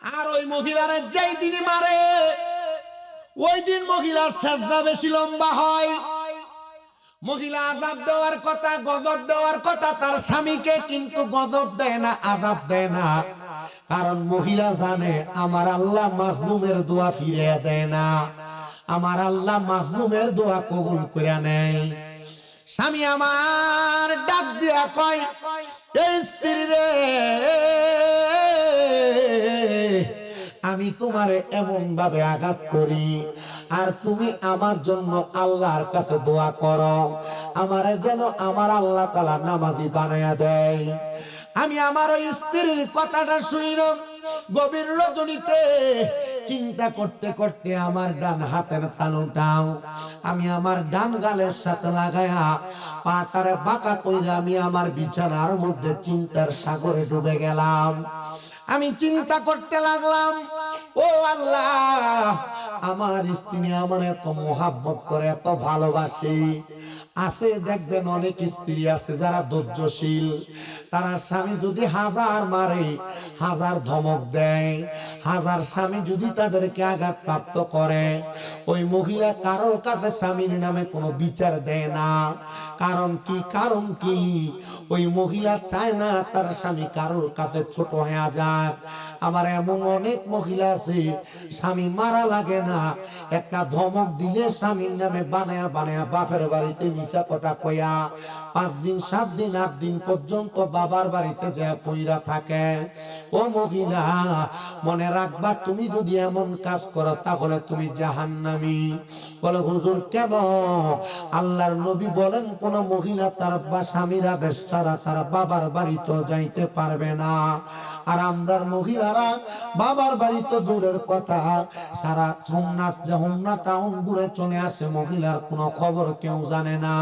আর ওই মহিলার যেই দিন মারে ওই দিন মহিলার সেজদা বেশি লম্বা হয়। মহিলা আযাব দেওয়ার কথা, গজব দেওয়ার কথা তার স্বামীকে, কিন্তু গজব দেয় না, আযাব দেয় না। কারণ মহিলা জানে আমার আল্লাহ মাজলুমের দোয়া ফিরিয়ে দেয় না, আমার আল্লাহ মাজলুমের দোয়া কবুল করে নেয়। স্বামী আমার ডাক দিয়া কয়, এই স্ত্রী রে, আমি তোমারে এমন ভাবে আঘাত করি আর তুমি আমার জন্য আল্লাহর কাছে দোয়া করো, আমারে যেন আমার আল্লাহ তাআলা নামাজি বানায়া দেয়। আমি আমার ওই স্ত্রীর কথাটা শুনিল গভীর রজনীতে চিন্তা করতে করতে আমার ডান হাতের তালুটাও আমি আমার ডান গালের সাথে লাগায়া পাটারে বাঁকা কইরা আমি আমার বিছানার মধ্যে চিন্তার সাগরে ডুবে গেলাম। আমি চিন্তা করতে লাগলাম, ও আল্লাহ, আমার স্ত্রী আমার এত মোহাব্বত করে, এত ভালোবাসে। আছে দেখবেন অনেক স্ত্রী আছে যারা ধৈর্যশীল, তারা স্বামী যদি হাজার মারে, হাজার ধমক দেয়, হাজার স্বামী যদি তাদেরকে আঘাত প্রাপ্ত করে, ওই মহিলা কারোর কাছে স্বামীর নামে কোনো বিচার দেয় না। কারণ কি? কারণ কি? ওই মহিলা চায় না তার স্বামী কারোর কাছে ছোট হয়ে যাক। আমার এমন অনেক মহিলা আছে স্বামী মারা লাগে না, একটা ধমক দিলে স্বামীর নামে বানায়া বানায়া বাপের বাড়িতে মিছা কথা কইয়া 5 দিন 7 দিন 8 দিন পর্যন্ত বাবার বাড়িতে যায় পইরা থাকে। ও মহিলা, মনে রাখবা, তুমি যদি এমন কাজ করো তাহলে তুমি জাহান্নামী। বলে হুজুর কেন? আল্লাহর নবী বলেন কোন মহিলা তার স্বামীর আদেশ ছাড়া তার বাবার বাড়িতে যাইতে পারবে না। আর আমরার মহিলারা বাবার বাড়ি তো দূরের কথা, সারা হোমনা টাউন ঘুরে চলে আসে, মহিলার কোনো খবর কেউ জানে না।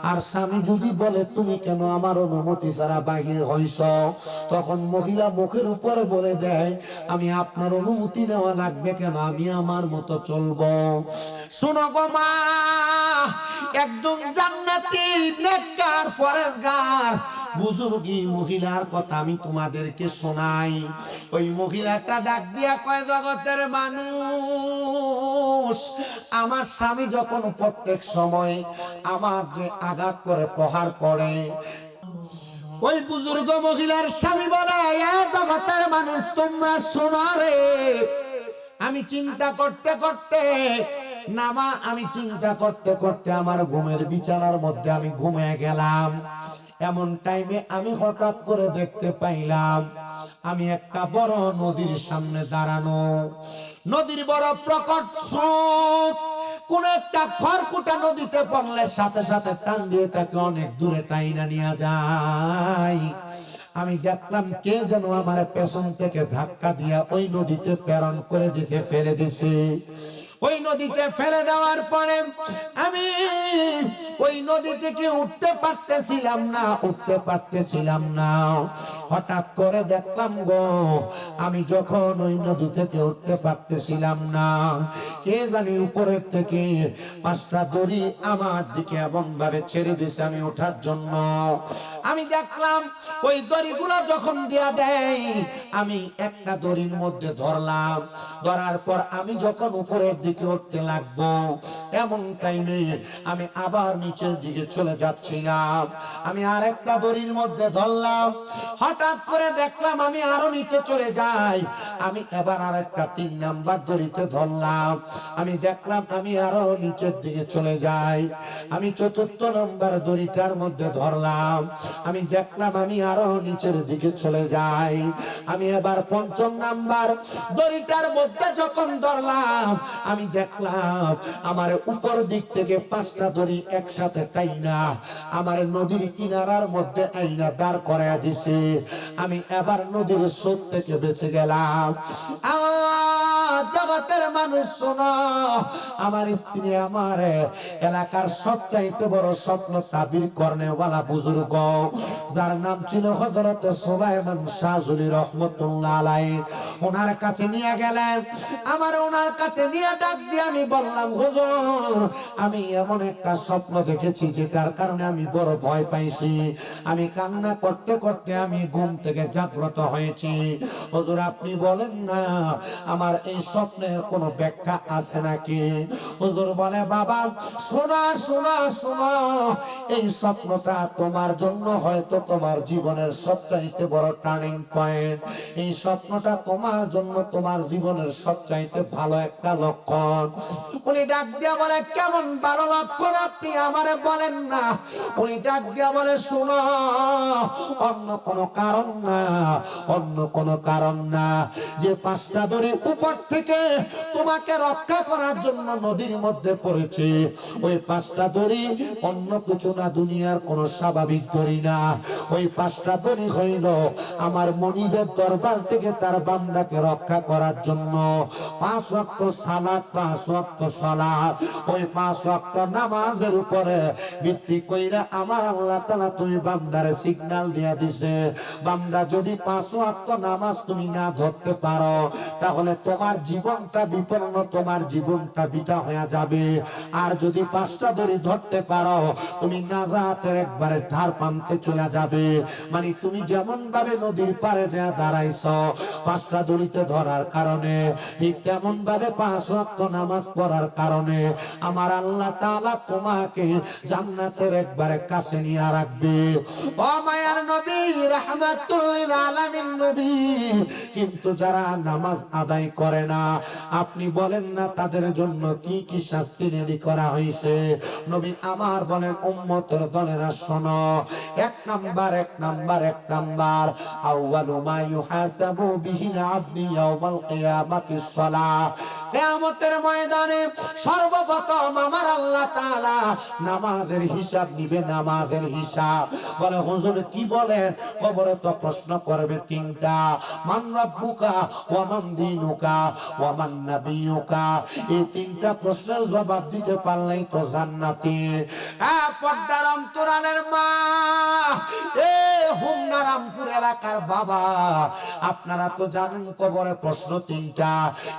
আর স্বামী যদি বলে তুমি কেন আমার অনুমতি ছাড়া বাহির হইছ, তখন মহিলা মুখের উপরে বলে দেয় আমি আপনার অনুমতি নেওয়া লাগবে কেন, আমি আমার মতো চলবো। শোনো গো মা, একজন জান্নাতি নেককার ফরেজগার বুজুর্গী মহিলার কথা আমি তোমাদেরকে শোনাই। ওই মহিলাটা ডাক দিয়া কয়, জগতের মানুষ, আমার স্বামী যখন প্রত্যেক সময় আমার যে আঘাত করে প্রহার করে, ওই বুজুর্গ মহিলার স্বামী বলে, জগতের মানুষ তোমরা শোনো রে, আমি চিন্তা করতে করতে আমি চিন্তা করতে করতে আমার ঘুমের বিছানার মধ্যে আমি ঘুমিয়ে গেলাম। এমন টাইমে আমি হঠাৎ করে দেখতে পাইলাম আমি একটা বড় নদীর সামনে দাঁড়ানো। নদীর বড় প্রকট স্রোত, কোন একটা খড়কুটা নদীতে পড়লে সাথে সাথে টান দিয়ে তাকে অনেক দূরে টাইনা নিয়ে যায়। আমি দেখলাম কে যেন আমার পেছন থেকে ধাক্কা দিয়া ওই নদীতে প্রেরণ করে দিতে, ফেলে দিছে। ওই নদীতে ফেলে দেওয়ার পরে আমি ওই নদী থেকে উঠতে পারতেছিলাম না। হঠাৎ করে দেখলাম গো, আমি যখন ওই নদী থেকে উঠতে পারতেছিলাম না, কে জানি উপরের থেকে 5টা দড়ি আমার দিকে এমন ভাবে ছেড়ে দিছে আমি ওঠার জন্য। আমি দেখলাম ওই দড়িগুলো যখন দেয়া দেয়, আমি একটা দড়ির মধ্যে ধরলাম। ধরার পর আমি যখন উপরের দিকে উঠতে লাগবো, এমন টাইমে আমি আবার নিচের দিকে চলে যাচ্ছিলাম। আমি আরেকটা দড়ির মধ্যে ধরলাম। হঠাৎ করে দেখলাম আমি আরো নিচে চলে যাই। আমি এবার আরেকটা 3 নাম্বার দড়িতে ধরলাম। আমি দেখলাম আমি আরো নিচের দিকে চলে যাই। আমি 4র্থ নাম্বার দড়িটার মধ্যে ধরলাম। আমি দেখলাম আমি আরো নিচের দিকে চলে যাই। আমি এবার 5ম নাম্বার দড়িটার মধ্যে যখন ধরলাম, আমি দেখলাম আমার উপর দিক থেকে 5টা দড়ি একসাথে টাইনা আমার নদীর কিনারার মধ্যে আইনা দাঁড় করায়া দিছে। আমি এবার নদীর স্রোত থেকে বেঁচে গেলাম। জগতের মানুষ শোনো, আমার স্ত্রী আমার এলাকার সবচাইতে বড় স্বপ্ন তাবির করনেওয়ালা বুজুর্গ, যার নাম ছিল হযরত সুলাইমান শাহজুলি রহমাতুল্লাহ আলাইহি। ওনার কাছে নিয়ে গেলেন, আমার ওনার কাছে নিয়ে ডাক দিয়ে আমি বললাম, হুজুর আমি এমন একটা স্বপ্ন দেখেছি যেটার কারণে আমি বড় ভয় পাইছি। আমি কান্না করতে করতে আমি ঘুম থেকে জাগ্রত হয়েছি। হুজুর আপনি বলেন না আমার এই স্বপ্নের কোনো ব্যাখ্যা আছে নাকি? হুজুর বলে, বাবা শোনা শোনা শোনো, এই স্বপ্নটা তোমার জন্য হয়তো তোমার জীবনের সবচাইতে বড় টার্নিং পয়েন্ট। এই স্বপ্নটা তোমার জন্য তোমার জীবনের সবচাইতে ভালো একটা লক্ষণ। উনি ডাক দিয়া বলে, কেমন ভালো লক্ষণ আপনি আমারে বলেন না? উনি ডাক দিয়া বলে, শোনো, অন্য কোনো কারণ না, অন্য কোনো কারণ না, যে 5টা দড়ি উপর থেকে তোমাকে রক্ষা করার জন্য নদীর মধ্যে পড়েছে, ওই 5টা দড়ি অন্য কিছু না, দুনিয়ার কোনো স্বাভাবিক দড়ি না। ওই 5টা দড়ি হইল আমার মনিবের দরবার থেকে তার বান্দাকে রক্ষা করার জন্য। 5 ওয়াক্ত সালাত, 5 ওয়াক্ত সালাত, ওই 5 ওয়াক্ত নামাজের উপরে ভিত্তি কইরা আমার আল্লাহ তাআলা তুমি বান্দারে সিগন্যাল দিয়া দিছে, বান্দা যদি 5 ওয়াক্ত নামাজ তুমি না ধরতে পারো তাহলে তোমার জীবনটা বিপন্ন, তোমার জীবনটা বিটা হয়ে যাবে। আর যদি 5টা দড়ি ধরতে পারো তুমি নাজাতের একবারে ধার পান্তে চলে যাবে। মানে তুমি যেমন ভাবে নদীর পাড়ে যা দাঁড়াইছো 5টা দড়িতে ধরার কারণে, ঠিক তেমন ভাবে 5 ওয়াক্ত নামাজ পড়ার কারণে আমার আল্লাহ তাআলা তোমাকে জান্নাতের একবারে কাছে নিয়ে রাখবে। ও মায়ার নবী, রাহমাতুল লিল আলামিন নবী, কিন্তু যারা নামাজ আদায় করে না আপনি বলেন না তাদের জন্য কি কি শাস্তি রেডি করা হয়েছে? নবী আমার বলেন, উম্মতের দলেরা শোনো, 1 নাম্বার আউয়ালু মা ইউহাসাবু বিহিল আবদি ইয়াউমাল কিয়ামাতিস সালাহ। কিয়ামতের ময়দানে সর্বপ্রথম আমার আল্লাহ তাআলা নামাজের হিসাব নিবে, নামাজের হিসাব। বলে হুজুর কি বলেন? কবরে তো প্রশ্ন করবে 3টা, মান রাব্বুকা ওয়া মান দীনুকা ওয়া মান নাবিয়ুকা। এই 3টা প্রশ্নের জবাব দিতে পারলেই তো জান্নাতি। পর্দার অন্তরালের মা, এ হুমনারামপুর এলাকার বাবা, আপনারা তো জানেন কবরে প্রশ্ন 3টা,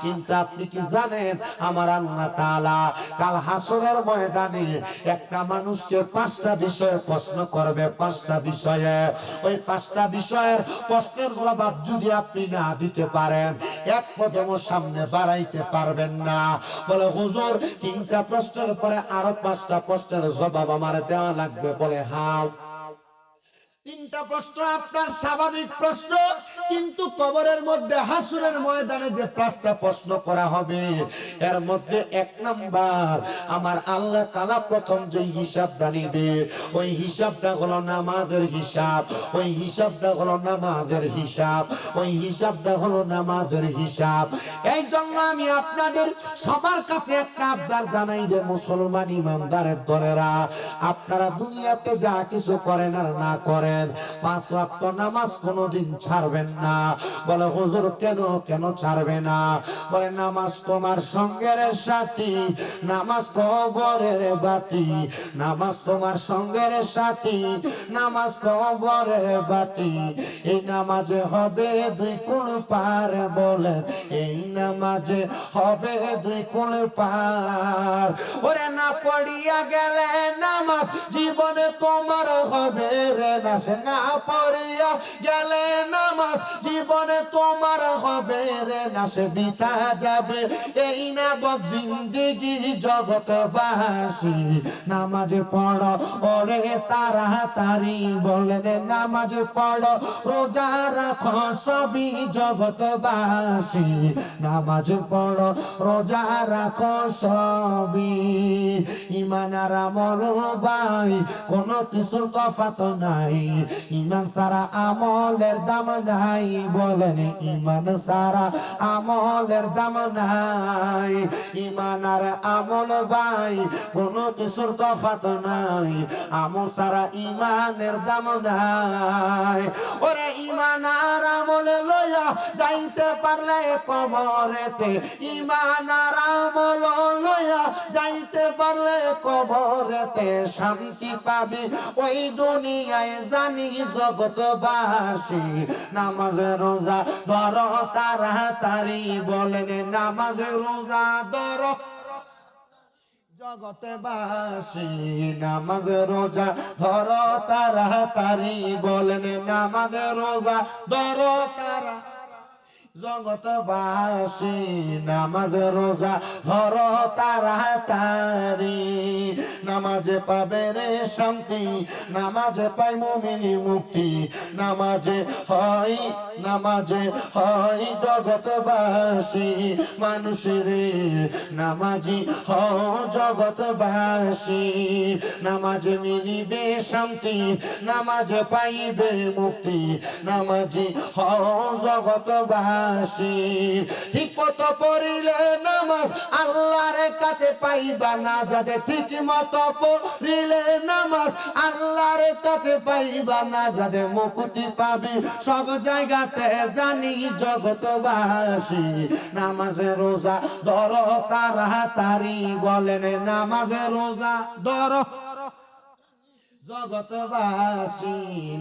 কিন্তু আপনি কি জানেন আমার আল্লাহ তাআলা কাল হাসরের ময়দানে একটা মানুষকে 5টা বিষয়ে প্রশ্ন করবে, 5টা বিষয়ে। ওই 5টা বিষয়ের প্রশ্নের জবাব যদি আপনি না দিতে পারেন 1 কদমও সামনে বাড়াইতে পারবেন না। বলে হুজুর 3টা প্রশ্নের পরে আরো 5টা প্রশ্নের জবাব আমার দেওয়া লাগবে। বলে হ্যাঁ, 3টা প্রশ্ন আপনার স্বাভাবিক প্রশ্ন, কিন্তু কবরের মধ্যে হাসরের ময়দানে যে 5টা প্রশ্ন করা হবে এর মধ্যে 1 নাম্বার আমার আল্লাহ তাআলা প্রথম যে হিসাবটা নিবে ওই হিসাবটা হলো নামাজের হিসাব, ওই হিসাবটা হলো নামাজের হিসাব, ওই হিসাবটা হলো নামাজের হিসাব। এই জন্য আমি আপনাদের সবার কাছে একটা আবদার জানাই যে মুসলমান ইমানদারের দলেরা, আপনারা দুনিয়াতে যা কিছু করেন আর না করেন 5 ওয়াক্ত নামাজ কোনোদিন ছাড়বেন না। বলে হুজুর কেন কেন ছাড়বে না? বলে নামাজ তোমার সঙ্গের সাথী, নামাজ কবরের বাতি, নামাজ তোমার সঙ্গের সাথী, নামাজ কবরের বাতি। এই নামাজে হবে 2 কোণ পার, বলেন এই নামাজে হবে 2 কোণ পার। ওরে না পড়িয়া গেলে নামাজ জীবনে তোমার হবে রে না, না পড়িয়া গেলে নামাজ জীবনে তোমার হবে রে না, সে বিতা যাবে এই নামাজ জিন্দেগি জগৎবাসী। নামাজ পড়ো ওরে তাড়াতাড়ি, বলেন নামাজ পড়ো রোজা রাখো সবই জগৎবাসী। নামাজ পড়ো রোজা রাখো সবই। ইমান আর আমল ভাই কোনো কিছুর তফাৎ নাই, ইমান সারা আমলের দাম নাই, বলেন ইমান সারা আমলের দাম নাই। ইমান আর আমল ভাই কোনো কিছুর তফাৎ নাই, আমল সারা ইমানের দাম নাই। ওরে ইমান আর আমল লইয়া যাইতে পারলে কবরেতে, ইমান আর আমল লইয়া যাইতে পারলে কবরেতে শান্তি পাবে ওই দুনিয়ায়। জানি জগৎবাসী নামাজ রোজা ধরো তাড়াতাড়ি বলেন নামাজ রোজা ধরো জগৎবাসী নামাজ রোজা ধরো তাড়াতাড়ি বলেন নামাজ রোজা ধরো তারা জগৎবাসী নামাজ রোজা ধরো তাড়াতাড়ি নামাজে পাবে রে শান্তি নামাজে পাই মুমিনি মুক্তি নামাজে হয় জগৎবাসী মানুষের নামাজি হও জগৎবাসী নামাজে মিলিবে শান্তি নামাজে পাইবে মুক্তি নামাজি হও জগৎবাসী ঠিক মতো পড়িলে নামাজ আল্লাহর কাছে পাইবা না যাদের ঠিক মতো পড়িলে নামাজ আল্লাহর কাছে পাইবা না যাদের মুক্তি পাবি সব জায়গাতে জানি জগৎবাসী নামাজে রোজা ধরো তাড়াতাড়ি বলেন নামাজে রোজা ধরো জগৎবাসী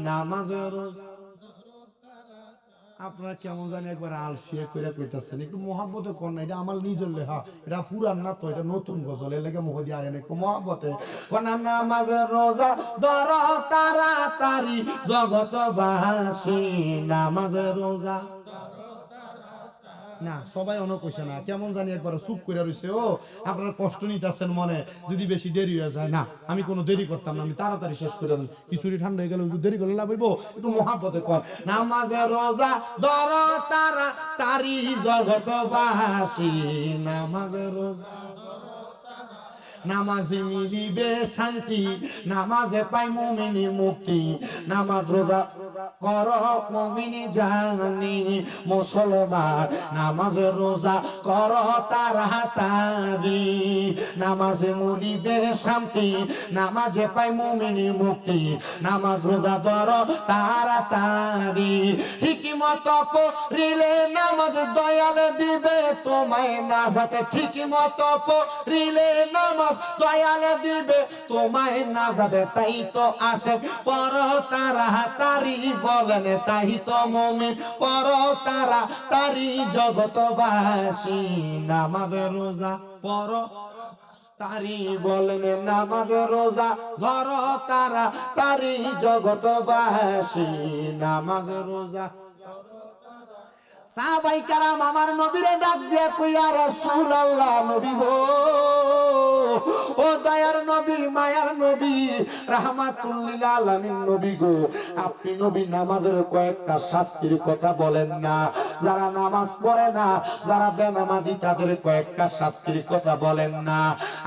নামাজে রোজা আপনারা কেমন জানি একবার আলফিয়া করে কইতাছেন একটু মহাব্বতে কর না এটা আমার নিজের লেখা এটা পুরান না তো এটা নতুন গজল এর লেগে মুখ দিয়ে আয়েন একটু মহাব্বতে কোনা নামাজ রোজা ধরো তাড়াতাড়ি জগৎবাসী নামাজ রোজা না সবাই অনেক কইছে না কেমন জানি একবার চুপ করে রইছে ও আপনারা কষ্ট নিতেছেন মনে যদি বেশি দেরি হয়ে যায় না আমি কোনো দেরি করতাম না আমি তাড়াতাড়ি শেষ করে দেব কিছুরি ঠান্ডা হয়ে গেলে দেরি করলে লাভ হইব একটু মহাব্বতে কর নামাজে রোজা ধরো তাড়াতাড়ি জগৎবাসী নামাজে রোজা নামাজে মিলিবে শান্তি নামাজে পাই মুমিনি মুক্তি নামাজ রোজা করো মুমিনি জানি মুসলমান নামাজে রোজা করো তাড়াতাড়ি নামাজে মিলিবে শান্তি নামাজে পাই মুমিনি মুক্তি নামাজ রোজা ধরো তাড়াতাড়ি ঠিক মতো পড়িলে নামাজ দয়াল দিবে তোমায় নাজাতে ঠিক মতো পড়িলে নামাজ দয়াল দিবে তোমায় নাজাতে তাই তো আসে পর তাড়াতাড়ি বলেন তাই তো মুমিন পর তাড়াতাড়ি জগৎবাসী নামাজ রোজা পর তারি বলেন নামাজ রোজা ধরো তাড়াতাড়ি জগৎবাসী নামাজ রোজা সাহাবাই কারাম আমার নবীরে ডাক দিয়ে কইয়া রাসূলুল্লাহ নবী গো ও দয়ার নবী মায়ার নবী রাহমাতুল লিল আলামিন নবী গো আপনি নবী নামাজের কয়েকটা শাস্তির কথা বলেন না যারা নামাজ পড়ে না যারা বেনামাজি তাদের কয়েকটা শাস্তির কথা বলেন না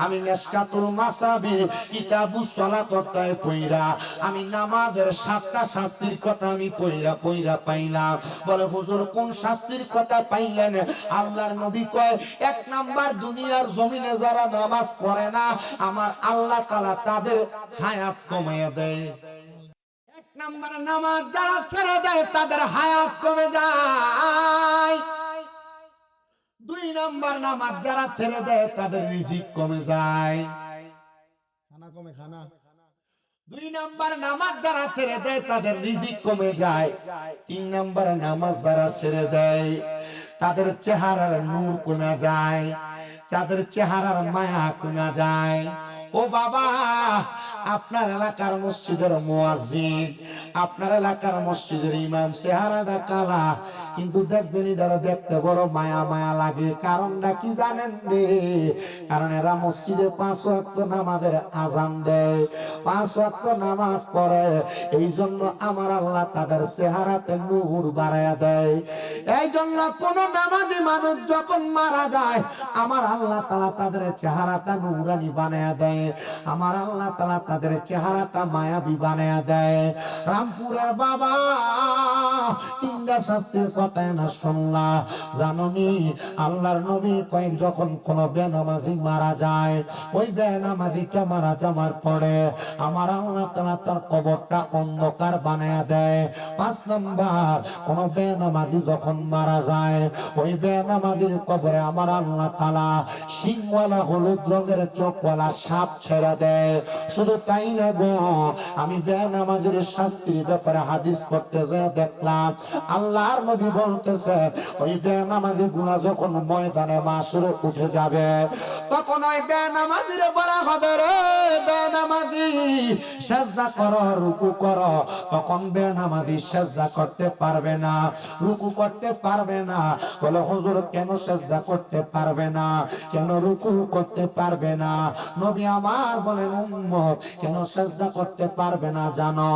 আমি মিশকাতুল মাসাবি কিতাবুস সালাতটায় পড়া আমি নামাজের 7টা শাস্তির কথা আমি পড়া পাইলাম বলে হুজুর কোন শাস্তির কথা পাইলেন আল্লাহর নবী কয় 1 নাম্বার দুনিয়ার জমিনে যারা নামাজ পড়ে না আমার আল্লাহ তাআলা তাদের হায়াত কমিয়ে দেয় 1 নাম্বার নামাজ যারা ছেড়ে দেয় তাদের হায়াত কমে যায় 2 নাম্বার নামাজ যারা ছেড়ে দেয় তাদের রিজিক কমে যায় খানা কমে খানা 2 নাম্বার নামাজ যারা ছেড়ে দেয় তাদের রিজিক কমে যায় 3 নাম্বার নামাজ যারা ছেড়ে দেয় তাদের চেহারার নূর কমে যায় তাদের চেহারার মায়া কমে যায় ও বাবা আপনার এলাকার মসজিদের মুয়াজ্জিন আপনার এলাকার মসজিদের ইমাম চেহারাটা কালা কিন্তু দেখবেন এরা দেখতে বড় মায়া মায়া লাগে কারণটা কি জানেন রে কারণ এরা মসজিদে 5 ওয়াক্ত নামাজের আযান দেয় 5 ওয়াক্ত নামাজ পড়ে এই জন্য আমার আল্লাহ তাদের চেহারাতে নূর বাড়ায়া দেয় এই জন্য কোন নামাজি মানুষ যখন মারা যায় আমার আল্লাহ তাআলা তাদের চেহারাটা নূরানি বানায়া দেয় আমার আল্লাহ তাআলা তাদের চেহারাটা মায়াবী বানায়া দেয় রামপুরের বাবা 3 বান্দা শাস্তির কথা না শুনলা? জাননি আল্লাহর নবী কয়েক যখন কোন বেনামাজি মারা যায়, ওই বেনামাজিটা মারা যাওয়ার পরে আমার আল্লাহ তাআলা তার কবরটা অন্ধকার বানায়া দেয়। 5 নাম্বার, কোন বেনামাজি যখন মারা যায়, ওই বেনামাজির কবরে আমার আল্লাহ তাআলা সিংওয়ালা হলুদ রঙের চোখওয়ালা সাপ ছেড়ে দেয়। শুধু তাই না গো, আমি বেনামাজির শাস্তির ব্যাপারে হাদিস পড়তে যেয়ে দেখলাম আল্লাহর নবী বলতেছে, ওই বেনামাজি গুলা যখন ময়দানে মাশরে উঠে যাবে, তখন ওই বেনামাজিরে বলা হবে, রে বেনামাজি সেজদা করো, রুকু করো। তখন বেনামাজি সেজদা করতে পারবে না, রুকু করতে পারবে না। বলে হুজুর কেন সেজদা করতে পারবে না, কেন রুকু করতে পারবে না? নবী আমার বলেন, উম্মত কেন সেজদা করতে পারবে না জানো?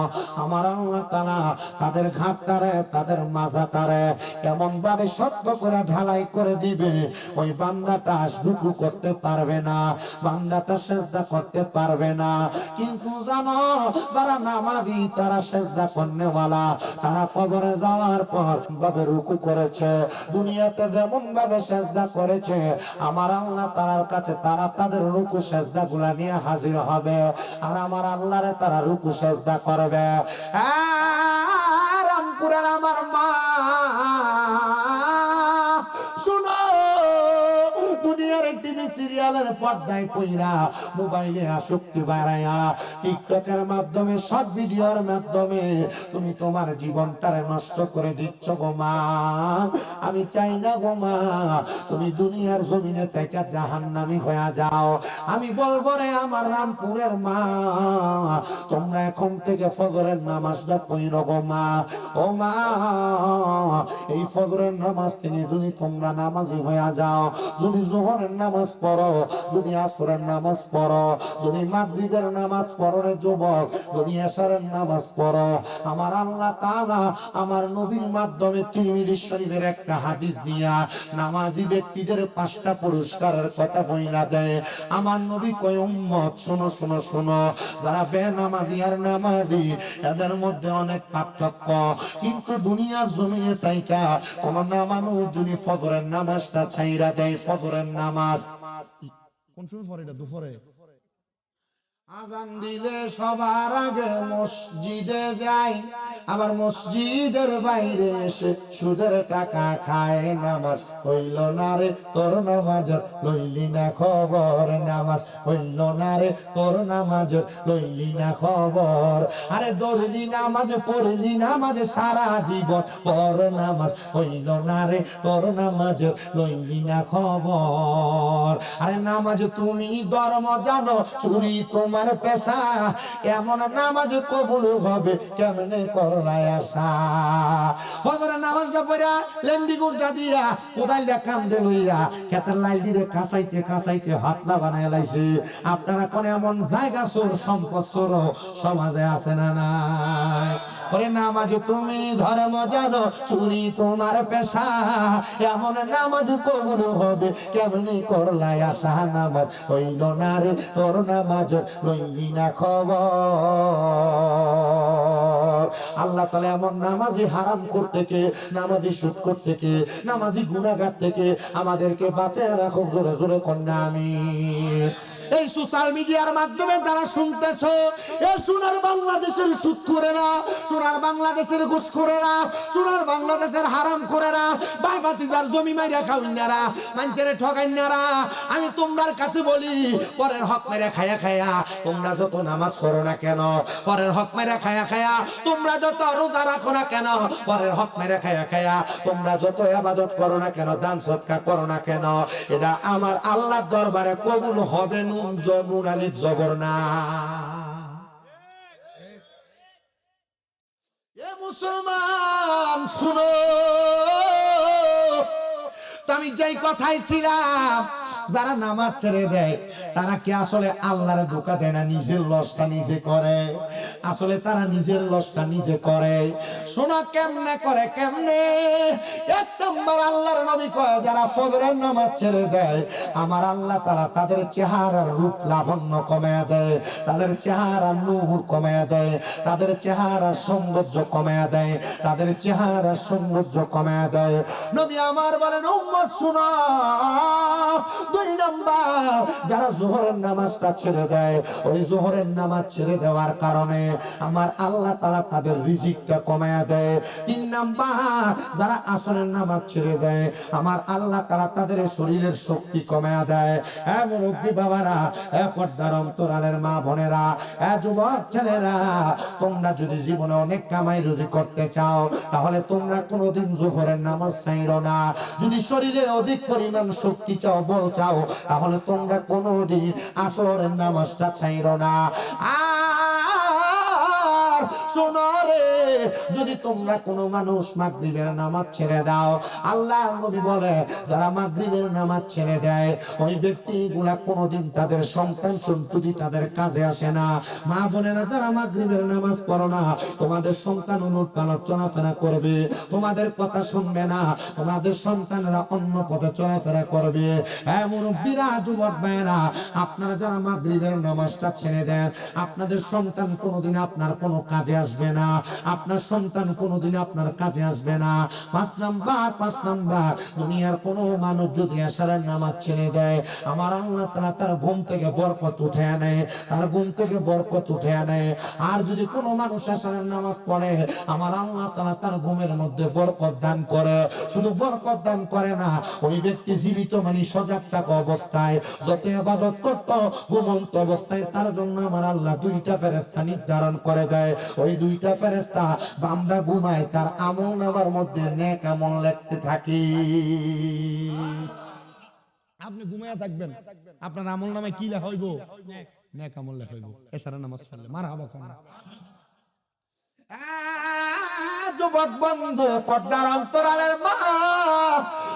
আমার আল্লাহ তাআলা তাদের ঘাটটারে, তাদের মাজাটারে এমন ভাবে শক্ত করে ঢালাই করে দিবে, ওই বান্দাটা রুকু করতে পারবে না, বান্দাটা সেজদা করতে পারবে না। কিন্তু জানো, যারা নামাজি, তারা সেজদা করনেওয়ালা, তারা কবরে যাওয়ার পর ভাবে রুকু করেছে, দুনিয়াতে যেমন ভাবে সেজদা করেছে, আমার আল্লাহ তাআলার কাছে তারা তাদের রুকু সেজদা গুলা নিয়ে হাজির হবে, আর আমার আল্লাহরে তারা রুকু সেজদা করবে। রামপুরের আমার মা শুনো, দুনিয়ার টিভি সিরিয়ালের পর্দায় পইরা, মোবাইলে আসক্তি বাড়ায়া, টিকটকের মাধ্যমে, শর্ট ভিডিওর মাধ্যমে তুমি তোমার জীবনটারে নষ্ট করে দিচ্ছ গো মা। আমি চাই না গো মা তুমি দুনিয়ার জমিনে থেকে জাহান্নামী হয়ে যাও। আমি বলবো রে আমার রামপুরের মা, তোমরা এখন থেকে ফজরের নামাজটা পড়ো গো মা। ও মা, এই ফজরের নামাজ থেকে যদি তোমরা নামাজি হয়ে যাও, যদি যোহরের নামাজ পড়ো, যদি আসরের নামাজ পড়ো, যদি মাগরিবের নামাজ পড়ো রে যুবক, যদি এশারের নামাজ পড়ো, আমার আল্লাহ তাআলা আমার নবীর মাধ্যমে তিরমিজি শরীফের একটা হাদিস দিয়া নামাজি ব্যক্তিদের 5টা পুরস্কারের কথা বইলা দেয়। আমার নবী কয়, উম্মত শোনো শোনো শোনো, যারা বেনামাজি আর নামাজি এদের মধ্যে অনেক পার্থক্য, কিন্তু দুনিয়ার জমিনে তাইকা কোন নামানুষ যদি ফজরের নামাজটা ছাইরা দেয়, ফজরের নামাজ কোন সময় পড়ে? এটা দুপুরে। আজান দিলে সবার আগে মসজিদে যাই, আবার মসজিদের বাইরে এসে সুদের টাকা খায়। নামাজ হইল না রে তোর নামাজ লইলি না খবর, নামাজ হইল না রে তোর নামাজ লইলি না খবর। আরে দৌড়লি নামাজ, পড়লি নামাজ সারা জীবন, পর নামাজ হইল না রে তোর নামাজ লইলি না খবর। আরে নামাজ তুমি ধর্ম জানো, চুরি তোমার পেশা, এমন নামাজ কবুল হবে কেমনে করলাই আশা? ফজরের নামাজটা পড়া লেন্ডি গুড়টা দিয়া কোদালটা কান্দে লইয়া খেতের লাইলিরে কাঁচাইছে কাঁচাইছে হাতলা বানায় লাইছে। আপনারা কোন এমন জায়গা চোর, সম্পদ চোর সমাজে আছে না নাই? ওরে নামাজ তুমি ধর্ম জানো, চুরি তোমার পেশা, এমন নামাজ কবুল হবে কেমনে করলাই আশা? নামাজ হইল না রে তোর নামাজ লইলি না খবর। আল্লাহ তাআলা এমন নামাজি হারাম থেকে, নামাজি সুদ থেকে, নামাজি গুনাহগার থেকে আমাদেরকে বাঁচিয়ে রাখো। জোরে জোরে কন্যা আমিন। এই সোশ্যাল মিডিয়ার মাধ্যমে যারা শুনতেছো, এই সোনার বাংলাদেশের সুদ করে না, সোনার বাংলাদেশের ঘুষ করে না, সোনার বাংলাদেশের হারাম করে না, ভাই ভাতিজার জমি মাইরা খাওয়াইনারা, মানুষের ঠকাইনারা, আমি তোমার কাছে বলি, পরের হক মেরে খায়া খায়া তোমরা যত নামাজ করো না কেন, পরের হক মেরে খায়া খায়া তোমরা যত রোজা রাখো না কেন, পরের হক মেরে খায়া খায়া তোমরা যত ইবাদত করো না কেন, দান সদকা করো না কেন, এটা আমার আল্লাহর দরবারে কবুল হবে নুন জবুর আলিফ জবর না। এ মুসলমান শুনো, তো আমি যেই কথাই ছিলাম যারা নামাজ ছেড়ে দেয় তারা কি আসলে আল্লাহর ধোঁকা দেয় না, নিজের লসটা নিজে করে? আসলে তারা নিজের লসটা নিজে করে। শোনা কেমনে করে, কেমনে? এক নম্বর আল্লাহর নবী কয়, যারা ফজরের নামাজ ছেড়ে দেয় আমার আল্লাহ তাআলা তাদের চেহারার রূপ লাবণ্য কমায়া দেয়, তাদের চেহারার নূর কমায়া দেয়, তাদের চেহারার সৌন্দর্য কমায়া দেয়, তাদের চেহারার সৌন্দর্য কমায়া দেয়। নবী আমার বলেন, উম্মত শুনো, দুই নাম্বার যারা যোহরের নামাজটা ছেড়ে দেয়, ওই যোহরের নামাজ ছেড়ে দেওয়ার কারণে আমার আল্লাহ তাআলা তাদের রিজিকটা কমায়া দেয়। তিন নাম্বার যারা আসরের নামাজ ছেড়ে দেয় আমার আল্লাহ তাআলা তাদের শরীরের শক্তি কমায়া দেয়। হ্যাঁ মুরব্বী বাবারা, পর্দার অন্তরালের মা বোনেরা, যুবক ছেলেরা, তোমরা যদি জীবনে অনেক কামাই রুজি করতে চাও তাহলে তোমরা কোনোদিন যোহরের নামাজ ছাইরো না। যদি শরীরে অধিক পরিমাণ শক্তি চাও, বল চাও, তাহলে তোমরা কোনোদিন আসরের নামাজটা ছাইরো না। আর শোনো রে, যদি তোমরা কোনো মানুষ মাগরিবের নামাজ ছেড়ে দাও, আল্লাহ নবী বলে যারা মাগরিবের নামাজ ছেড়ে দেয় ওই ব্যক্তিগুলা কোনোদিন তাদের সন্তান সন্ততি তাদের কাজে আসে না। মা বোনেরা, যারা মাগরিবের নামাজ পড়ো না, তোমাদের সন্তান উলট পালট চলাফেরা করবে, তোমাদের কথা শুনবে না, তোমাদের সন্তানরা অন্য পথে চলাফেরা করবে। হ্যাঁ মুরব্বীরা, যুবক ভাইয়েরা, আপনারা যারা মাগরিবের নামাজটা ছেড়ে দেন, আপনাদের সন্তান কোনোদিন আপনার কোনো কাজে আসবে না, আপনার সন্তান কোনোদিন আপনার কাজে আসবে না। পাঁচ নাম্বার দুনিয়ার কোনো মানুষ যদি এশারের নামাজ ছেড়ে দেয় আমার আল্লাহ তাআলা তার ঘুম থেকে বরকত উঠে আনে, তার ঘুম থেকে বরকত উঠে আনে। আর যদি কোনো মানুষ এশারের নামাজ পড়ে আমার আল্লাহ তাআলা তার ঘুমের মধ্যে বরকত দান করে। শুধু বরকত দান করে না, ওই ব্যক্তি জীবিত মানে সজাগ থাকা অবস্থায় যত ইবাদত করত, ঘুমন্ত অবস্থায় তার জন্য আমার আল্লাহ দুইটা ফেরেশতা নির্ধারণ করে দেয়। ওই দুইটা ফেরেশতা বান্দা ঘুমায় তার আমল নামার মধ্যে নেক আমল লিখতে থাকে। আপনি ঘুমায়া থাকবেন, আপনার আমল নামে কি লেখা হইব? নেক আমল লেখা হইব। এশারের নামাজ পড়লে মারহাবা কোন। যুবক বন্ধু, পর্দার অন্তরালের মা,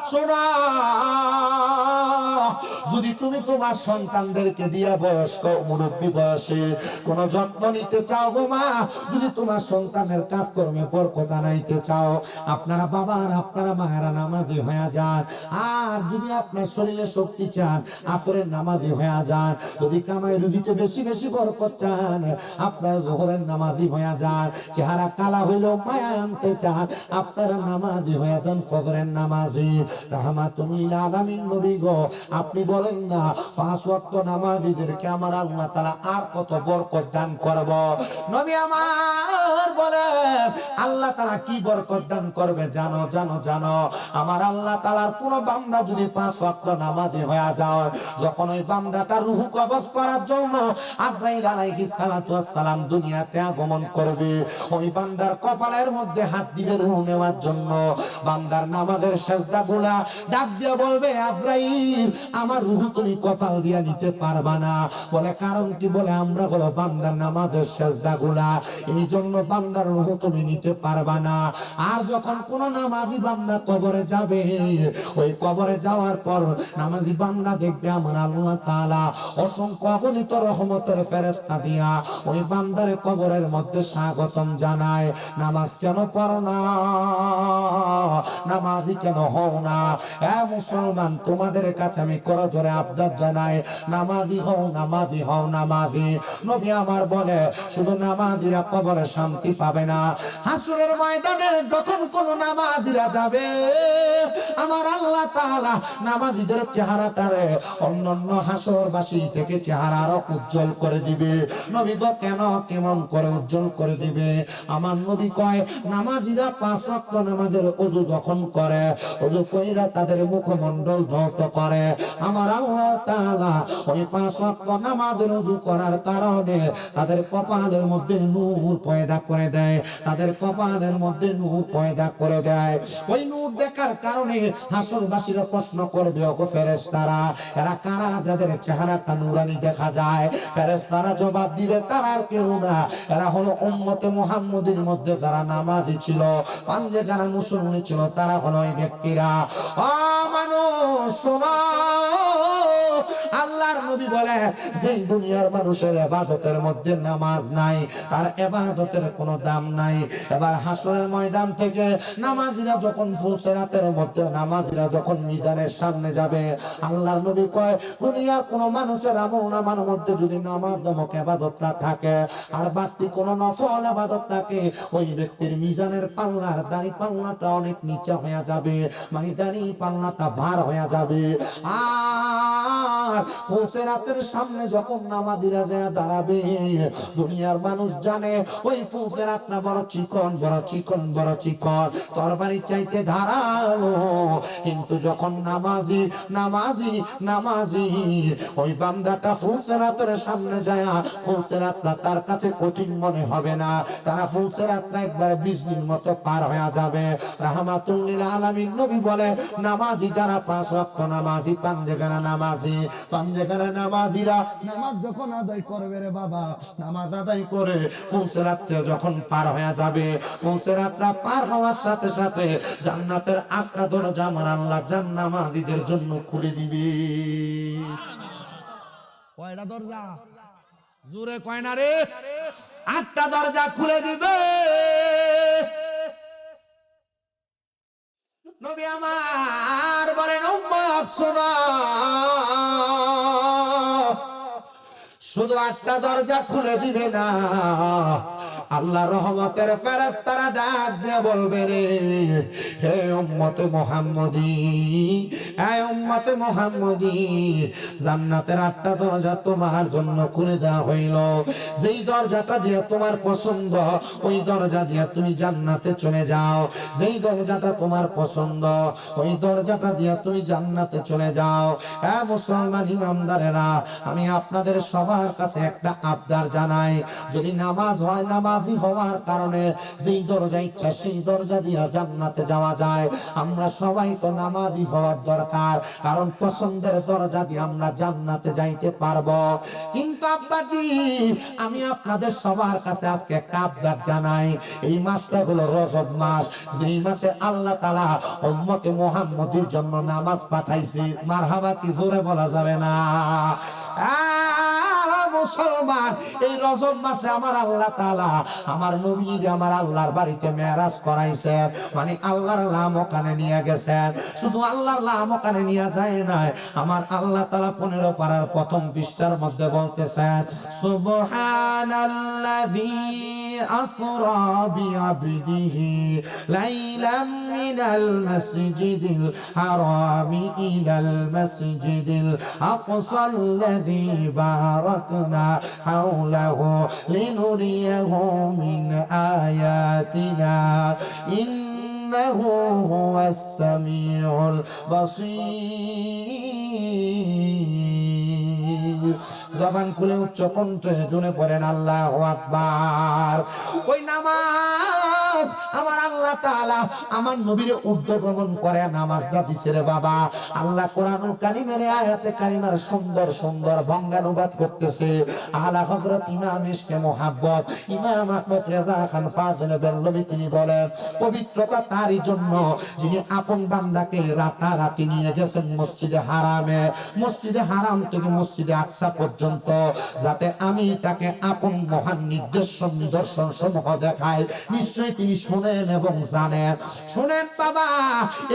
শোনো, যদি তুমি তোমার সন্তানদেরকে দিয়া বয়স্ক মুরব্বী বয়সে কোন যত্ন নিতে চাও গো মা, যদি তোমার সন্তানের কাজকর্মে বরকত আনাইতে চাও, আপনারা বাবার আপনারা মায়েরা নামাজি হয়ে যান। আর যদি আপনার শরীরে শক্তি চান, আসরের নামাজি হয়ে যান। যদি কামাই রুজিতে বেশি বেশি বরকত চান, আপনারা যোহরের নামাজি হয়ে যান। চেহারা কালা হইলেও মায়া আনতে চান, আপনারা নামাজি হয়ে যান ফজরের নামাজি। রাহমাতুল্লিল আলামিন নবী গো, আপনি বলেন না পাঁচ ওয়াক্ত নামাজিদেরকে আমার আল্লাহ তাআলা আর কত বরকত দান করব। নবী আমার বলেন আল্লাহ তাআলা কি বরকত দান করবে জানো? জানো জানো আমার আল্লাহ তাআলার কোন বান্দা যদি পাঁচ ওয়াক্ত নামাজি হয়ে যায়, যখন ওই বান্দাটা রূহ কবজ করার জন্য আজরাইল আলাইহিস সালাতু ওয়াস সালাম দুনিয়াতে আগমন করবে, ওই বান্দার কপালের মধ্যে হাত দিবে রূহ নেওয়ার জন্য। বান্দার নামাজের সেজদাগুলা ডাক দিয়ে বলবে, আজরাইল আমার রূহ তুমি কপাল দিয়া নিতে পারবা না। বলে কারণ কি? বলে আমরা হলো বান্দার নামাজের সেজদাগুলা, এই জন্য বান্দার রূহ তুমি নিতে পারবা না। আর যখন কোন নামাজি বান্দা কবরে যাবে, ওই কবরে যাওয়ার পর নামাজি বান্দা দেখবে আমার আল্লাহ তাআলা অসংখ্য অগণিত রহমতের ফেরেশতা দিয়া ওই বান্দার কবরের মধ্যে স্বাগতম জানায়। নামাজ কেন পড়ো না? নামাজি কেন হও না? মুসলমান, তোমাদের কাছে আমি করজোরে আবদার জানাই, নামাজি হও, নামাজি হও, নামাজি। নবী আমার বলে শুধু নামাজিরা কবরে শান্তি পাবে না, হাসরের ময়দানে যখন কোন নামাজিরা যাবে আমার আল্লাহ তাআলা নামাজিদের চেহারাটারে অন্যান্য হাসরবাসী থেকে চেহারা আরো উজ্জ্বল করে দিবে। নবী গো, কেন কেমন করে উজ্জ্বল করে দিবে? আমার নবী কয়, নামাজিরা পাঁচ ওয়াক্ত নামাজের ওযু যখন করে, ওযু কইরা তাদের মুখমণ্ডল ধৌত করে, আমার আল্লাহ তাআলা ওই পাঁচ ওয়াক্ত নামাজের ওযু করার কারণে তাদের কপালের মধ্যে নূর পয়দা করে দেয়, তাদের কপালের মধ্যে নূর পয়দা করে দেয়। ওই নূর দেখার কারণে হাসরবাসীরা প্রশ্ন করবে, ওগো ফেরেশতারা, এরা কারা যাদের চেহারাটা নূরানি দেখা যায়? ফেরেশতারা জবাব দিবে, তারা আর কেউ না, এরা হলো উম্মতে মুহাম্মদের মধ্যে যারা নামাজি ছিল, পাঞ্জে যারা মুসলমান ছিল, তারা হলো ওই ব্যক্তিরা। মানুষ শোনো, আল্লাহর নবী বলে যে দুনিয়ার মানুষের ইবাদতের মধ্যে নামাজ নাই তার ইবাদতের কোনো দাম নাই। এবার হাসরের ময়দান থেকে নামাজিরা যখন ফুলসিরাতের মধ্যে নামাজিরা যখন মিজানের সামনে যাবে, আল্লাহর নবী কয় দুনিয়ার কোনো মানুষের আমল নামার মধ্যে যদি নামাজ নামক ইবাদত না থাকে আর বাড়তি কোনো নফল ইবাদত থাকে, ওই ব্যক্তির মিজানের পাল্লার দাড়ি পাল্লাটা অনেক নিচে হয়ে যাবে, মানে দাড়ি পাল্লাটা ভার হয়ে যাবে। আর ফুলসিরাতের সামনে যখন নামাজিরা যায় দাঁড়াবে, দুনিয়ার মানুষ জানে ওই ফুলসিরাতটা বড় চিকন বড় চিকন বড় চিকন, তরবারি চাইতে ধারালো। কিন্তু যখন নামাজি নামাজি নামাজি ওই বান্দাটা ফুলসিরাতের সামনে যায়, ফুলসিরাতটা তার কাছে কঠিন মনে হবে না, তারা ফুলসিরাতটা একবারে বিজলির মতো পার হয়ে যাবে। রাহমাতুল লিল আলামিন নবী বলে নামাজি যারা 5 ওয়াক্ত নামাজি, পাঞ্জেখানা নামাজি, পাঞ্জেখানা নামাজিরা নামাজ যখন আদায় করবে রে বাবা, নামাজ আদায় করে ফুলসিরাতটা যখন পার হয়ে যাবে, ফুলসিরাতটা পার হওয়ার সাথে সাথে জান্নাতের 8টা দরজা আমার আল্লাহ জান্নাতীদের জন্য খুলে দিবে। কয়টা দরজা? জোরে কয় না রে। 8টা দরজা খুলে দিবে। নবী আমার বলেন উম্মত শোনো, শুধু 8টা দরজা খুলে দিবে না, আল্লাহ রহমতের ফেরেশতারা ডাক দিয়ে বলবে রে হে উম্মতে মুহাম্মদী, হে উম্মতে মুহাম্মদী, জান্নাতের 8টা দরজা তোমার জন্য খুলে দেওয়া হইল। যেই দরজাটা দিয়ে তোমার পছন্দ ওই দরজা দিয়ে তুমি জান্নাতে চলে যাও, যেই দরজাটা তোমার পছন্দ ওই দরজাটা দিয়ে তুমি জান্নাতে চলে যাও। হে মুসলমান ইমানদারেরা, আমি আপনাদের সবার কাছে একটা আবদার জানাই, যদি নামাজ হয় নামাজি হওয়ার কারণে যেই দরজা ইচ্ছা সেই দরজা দিয়ে জান্নাতে যাওয়া যায়, আমরা সবাই তো নামাজি হওয়ার দরকার, কারণ পছন্দের দরজা দিয়ে আমরা জান্নাতে যাইতে পারবো। কিন্তু আব্বাজি আমি আপনাদের সবার কাছে আজকে একটা আবদার জানাই, এই মাসটা হলো রজব মাস, যেই মাসে আল্লাহ তাআলা উম্মতে মুহাম্মদীর জন্য নামাজ পাঠাইছে। মারহাবা কি জোরে বলা যাবে না? মুসলমান, এই রজব মাসে আমার আল্লাহ তাআলা আমার নবীকে আমার আল্লাহর বাড়িতে মেরাজ করাইছেন, মানে আল্লাহর নাম ওখানে নিয়ে গেছেন। শুধু আল্লাহর নাম ওখানে নিয়ে যায় নাই, আমার আল্লাহ তাআলা 15 পারার প্রথম পৃষ্ঠার মধ্যে বলতেছেন সুবহানাল্লাযী আসরা বিআবদিহি লাইলাম মিনাল মাসজিদিল হারামি ইলাল মাসজিদিল আকসাল্লাযী বারাকনা হাওলাহু লিনুরিয়াহু মিন আয়াতিনা ইন্নাহু হুয়াস সামিউল বাসীর। জবান খুলে উচ্চ কণ্ঠে জোরে পড়েন আল্লাহু আকবার। ওই নামাজ আমার আল্লাহ তাআলা আমার নবীর উদ্যোগমন করে নামাজটা দিছে রে বাবা। আল্লাহ কোরআনুল কারীমের আয়াতে কারিমার সুন্দর সুন্দর বঙ্গানুবাদ করতেছে। আলা হযরত ইমাম ইশকে মুহাব্বত ইমাম আহমদ রেজা খান ফাজিল বেল্লভী তিনি বলেন, পবিত্রতা তারই জন্য যিনি আপন বান্দাকে রাতারাতি নিয়ে গেছেন মসজিদে হারামে, মসজিদে হারাম থেকে মসজিদে আকসা পর্যন্ত, যাতে আমি তাকে আপন মহান নিদর্শন সমূহ দেখায়। নিশ্চয়ই তিনি শুনেন এবং জানেন। শুনেন বাবা,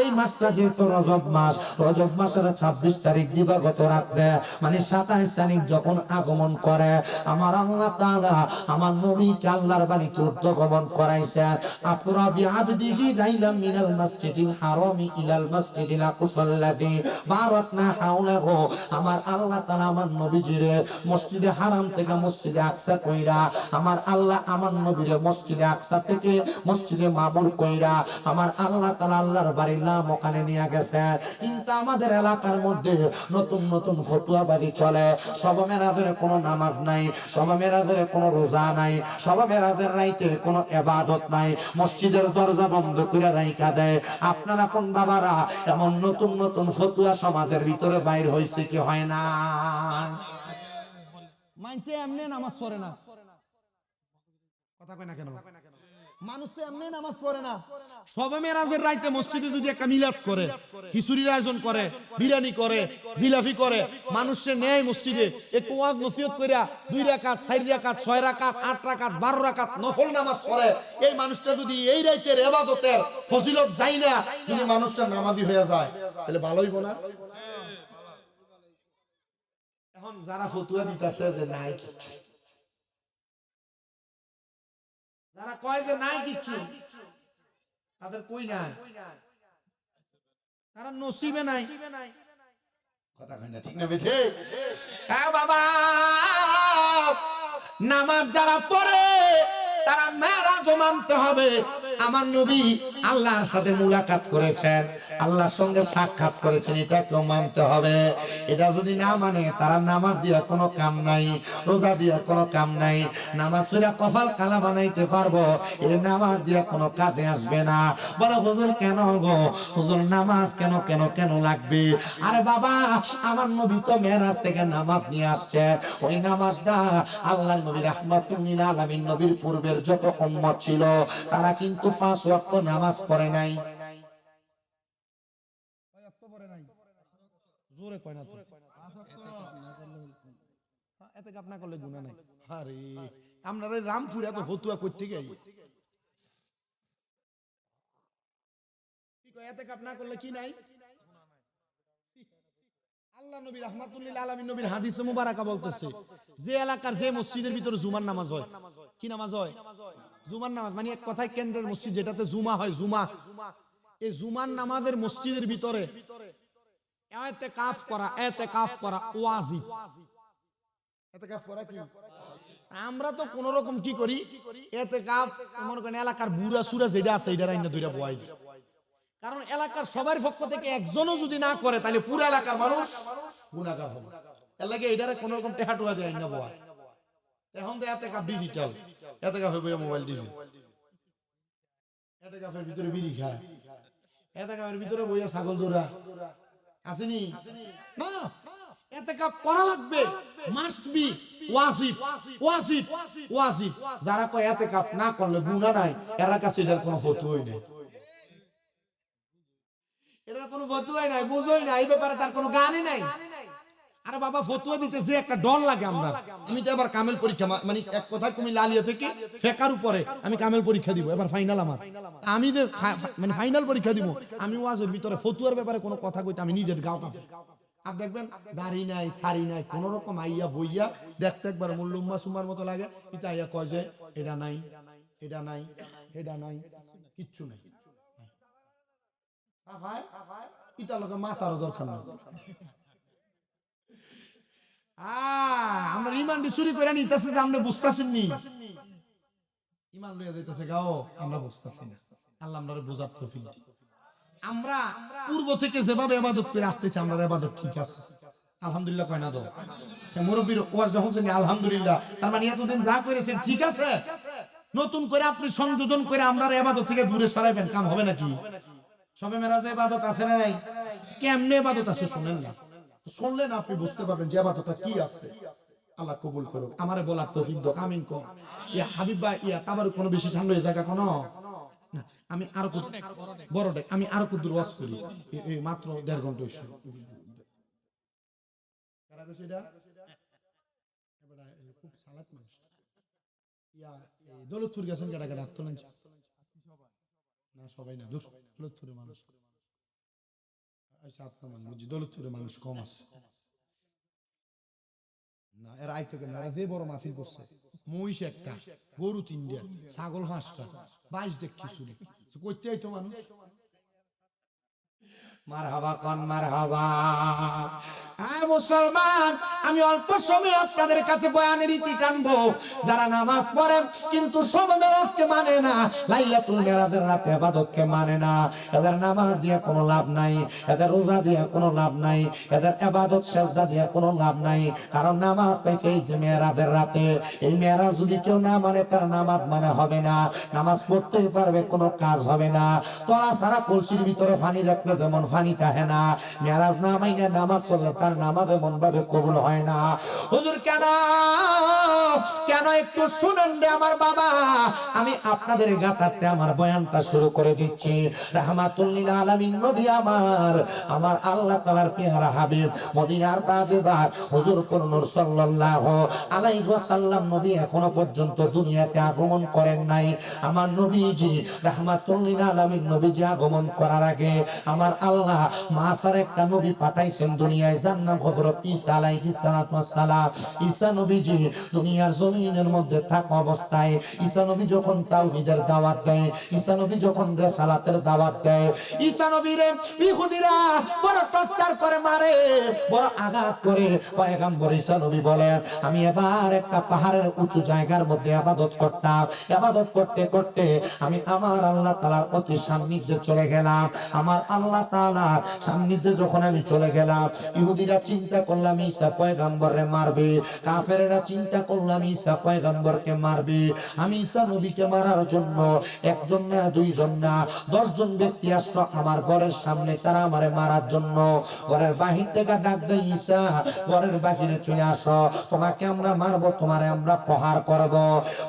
এই মাসটা যেহেতু রজব মাস, রজব মাসের 26 তারিখ দিবাগত রাত্রে মানে 27 তারিখ যখন আগমন করে আমার আল্লাহ তাআলা আমার নবীকে আল্লাহর বাড়িতে উদ্যোগমন করাইছেন। আসরা বিআবদিহি লাইলাম মিনাল মাসজিদিল হারামি ইলাল মাসজিদিল আকসাল্লাযী বারাকনা হাওলাহু, আমার আল্লাহ তাআলা আমার নবীজিরে মসজিদে হারাম থেকে মসজিদে আকসা কইরা, আমার আল্লাহ আমার নবীরে মসজিদে আকসা থেকে মসজিদে মামুর কইরা আমার আল্লাহ তাআলা আল্লাহর বাড়ির নাম ওখানে নিয়ে গেছেন। কিন্তু আমাদের এলাকার মধ্যে নতুন নতুন ফতুয়াবাদী চলে, শবে মেরাজের কোনো নামাজ নাই, শবে মেরাজের কোনো রোজা নাই, শবে মেরাজের রাইতে কোনো ইবাদত নাই, মসজিদের দরজা বন্ধ করে রাইখা দেয়। আপনারা কোন বাবারা এমন নতুন নতুন ফতুয়া সমাজের ভিতরে বাইর হইছে কি হয় না? মানছে এমনি নামাজ পড়ে না, কথা কয় না কেন? মানুষ তো এমনি নামাজ পড়ে না। সবে মেরাজের রাইতে মসজিদে যদি একটা মিলাদ করে, খিচুড়ির আয়োজন করে, বিরিয়ানি করে, জিলাপি করে, মানুষের নেয় মসজিদে একটু ওয়াজ নসিহত কইরা 2 রাকাত 4 রাকাত 6 রাকাত 8 রাকাত 12 রাকাত নফল নামাজ পড়ে, এই মানুষটা যদি এই রাইতের ইবাদতের ফজিলত যাই না, যদি মানুষটা নামাজি হয়ে যায় তাহলে ভালো হইব না? এখন যারা ফতুয়া দিতেছে যে নাই কিচ্ছু, যারা কয় যে নাই কিচ্ছু, তাদের কই নাই, তারা নসিবে নাই। কথা কয় না, ঠিক না বেঠে? হ্যাঁ বাবা, নামাজ যারা পড়ে তারা মেরাজও মানতে হবে। আমার নবী আল্লাহর সাথে মুলাকাত করেছেন, আল্লাহর সঙ্গে সাক্ষাৎ করেছেন, এটাকেও মানতে হবে। এটা যদি না মানে তারা নামাজ দিয়া কোনো কাম নাই, রোজা দিয়া কোনো কাম নাই। নামাজ পড়া কপাল কালা বানাইতে পারবো, এই নামাজ দিয়া কোনো কাজে আসবে না। বলে হুজুর কেন গো, হুজুর নামাজ কেন কেন কেন লাগবে? আরে বাবা, আমার নবী তো মেরাজ থেকে নামাজ নিয়ে আসছে। ওই নামাজটা আল্লাহর নবী রাহমাতুল লিল আলামিন নবীর পূর্বের যত উম্মত ছিল তারা কিন্তু 5 ওয়াক্ত নামাজ পড়ে নাই। জোরে কয় না তো, এতে কাপ না করলে গুনাহ নাই। আরে আমরা রামপুর এত ফতুয়া করতে গেই, কি কয় এতে কাপ না করলে কি নাই? আল্লাহ নবী রাহমাতুল লিল আলামিন নবীর হাদিসে মুবারাকা বলতেছে, যে এলাকার যে মসজিদের ভিতরে জুমার নামাজ হয়, কি নামাজ হয়? জুমার নামাজ, মানে এক কথায় কেন্দ্রের মসজিদ যেটাতে জুমা হয়, জুমা, এই জুমার নামাজের মসজিদের ভিতরে ইতিকাফ করা ওয়াজিব। ইতিকাফ করা কি? আমরা তো কোন রকম কি করি, ইতিকাফ মনে করেন এলাকার বুড়া সুরা যেটা আছে এটা রাইনা দুইটা বয়াই দিই। কারণ এলাকার সবার পক্ষ থেকে একজনও যদি না করে তাহলে পুরো এলাকার মানুষ গুনাহগার হবে। এর লাগে এটারে কোন রকম টেহাটুয়া দেয় না বয়া। এখন তো ইতিকাফ ডিজিটাল, ইতিকাফে বইয়া মোবাইল দিছে, ইতিকাফের ভিতরে বিড়ি খায়, ইতিকাফের ভিতরে বইয়া ছাগল দৌড়া আসেনি না। ইতিকাফ করা লাগবে, মাস্ট বি, ওয়াজিব ওয়াজিব ওয়াজিব। যারা কয় ইতিকাফ না করলে গুনাহ নাই, এর কাছে এটার কোনো ফতোয়াই নাই, এটার কোনো ফতোয়াই নাই, বুঝোই না, এই ব্যাপারে তার কোনো গানই নাই। আরে বাবা, ফতোয়া দিতে যে একটা ডর লাগে আমরা। আমি তো এবার কামেল পরীক্ষা, মানে এক কথা তুমি লালিয়া থেকে ফেকার উপরে আমি কামেল পরীক্ষা দিব, এবার ফাইনাল আমার। আমি যে মানে ফাইনাল পরীক্ষা দিব, আমি ওয়াজের ভিতরে ফতোয়ার ব্যাপারে কোনো কথা কইতে আমি নিজের গাও কাঁপে। আর দেখবেন দাড়ি নাই সারি নাই, কোন রকম আইয়া বইয়া দেখতে একবার মুল্লুম্মা সুমার মতো লাগে, ইতা আইয়া কয় যে এটা নাই, এটা নাই, এটা নাই, কিচ্ছু নাই। ইতা লোকে মাথারও দরকার নাই। আমরা রিমান্ডে চুরি করে নিতেছে যে আমরা বুঝতেছেন নি, ইমান লইয়া যাইতেছে গাও, আমরা বুঝতেছি না। আল্লাহ আমরা বোঝার তৌফিক দিন। আমরা পূর্ব থেকে যেভাবে ইবাদত করে আসতেছি, আমরা ইবাদত ঠিক আছে আলহামদুলিল্লাহ কয় না তো? মুরব্বির ওয়াজ যখন শুনি আলহামদুলিল্লাহ, তার মানে এতদিন যা করেছেন ঠিক আছে। নতুন করে আপনি সংযোজন করে আমরা ইবাদত থেকে দূরে সরাইবেন, কাম হবে নাকি? সবে মেরাজে ইবাদত আছে না নাই? কেমনে ইবাদত আছে শুনেন না, শুনলেন আপনি বুঝতে পারবেন যে ইবাদতটা কি আছে। আল্লাহ কবুল করুক। আমারে বলার তৌফিক দাও, আমিন কর। ইয়া হাবিব ভাই, ইয়া তাবারুক কোনো বেশি ঠান্ডা হয়ে জায়গা কোনো না, আমি আরো বড় ডেক, আমি আরো কুদুর ওয়াজ করি, এই মাত্র 1.5 ঘন্টা হইছে। কারা কইছে এটা? এবারে খুব সালাত মানুষ। ইয়া দৌলতপুর গেছেন কেডা কেডা তো নাকি? না সবাই না, দৌলতপুরের মানুষ। আচ্ছা আপনার মানুষ, দৌলতপুরের মানুষ কম আছে না। এর আইতো কেন, এরা যে বড় মাহফিল করছে, মহিষ একটা, গরু 3টা, ছাগল 5টা, 22 ডেক খিচুড়ি, কইতে আইতো মানুষ। মারহাবা কোন মারহাবা। হ্যাঁ মুসলমান, আমি অল্প সময় আপনাদের কাছে বয়ানের ইতি টানবো। যারা নামাজ পড়ে কিন্তু সব মেরাজকে মানে না, লাইলাতুল মেরাজের রাতে ইবাদতকে মানে না, এদের নামাজ দিয়ে কোনো লাভ নাই, এদের রোজা দিয়ে কোনো লাভ নাই, এদের ইবাদত সেজদা দিয়ে কোনো লাভ নাই। কারণ নামাজ পাইছে এই যে মেরাজের রাতে, এই মেরাজ যদি কেউ না মানে তার নামাজ মানে হবে না, নামাজ পড়তেই পারবে কোনো কাজ হবে না। তোরা সারা কলসির ভিতরে পানি রাখলে যেমন পানি থাকে না, মেরাজ না মাইনে নামাজ পড়লে তার নামাজ এমন ভাবে কবুল হয় না। হুজুর কেন কেন একটু শুনেন রে আমার বাবা, আমি আপনাদের গাতারতে আমার বয়ানটা শুরু করে দিচ্ছি। রাহমাতুল লিল আলামিন নবী আমার আল্লাহ তাআলার পেয়ারা হাবিব মদিনার তাজদার হুজুর নূর সাল্লাল্লাহু আলাইহি ওয়াসাল্লাম নবী এখনো পর্যন্ত দুনিয়াতে আগমন করেন নাই। আমার নবীজি রাহমাতুল লিল আলামিন নবীজি আগমন করার আগে আমার আল্লাহ মাসার একটা নবী পাঠাইছেন দুনিয়ায়, যার নাম হযরত ঈসা আলাইহিস সালাতু ওয়াস সালাম। ঈসা নবীজি দুনিয়ার জমিনের মধ্যে থাকা অবস্থায় ঈসা নবী যখন তাওহীদের দাওয়াত দেয়, ঈসা নবী যখন রিসালাতের দাওয়াত দেয়, ঈসা নবীরে ইহুদিরা বড় টর্চার করে, মারে, বড় আঘাত করে। পয়গম্বর ঈসা নবী বলেন, আমি এবার একটা পাহাড়ের উঁচু জায়গার মধ্যে ইবাদত করতাম, ইবাদত করতে করতে আমি আমার আল্লাহ তাআলার অতি সান্নিধ্যে চলে গেলাম। আমার আল্লাহ তাআলার সান্নিধ্যে যখন আমি চলে গেলাম, ইহুদিরা চিন্তা করলাম ঈসা পয়গম্বররে মারবে, কাফেররা চিন্তা করলাম ঈসা পয়গম্বরকে মারবে। আমি ঈসা নবীকে মারার জন্য একজন না দুইজন না 10 জন ব্যক্তি আসলো আমার ঘরের সামনে, তারা আমারে মারার জন্য। ঘরের বাহির থেকে ডাক দেয়, ঈসা ঘরের বাহিরে চলে আসো, তোমাকে আমরা মারবো, তোমারে আমরা প্রহার করব।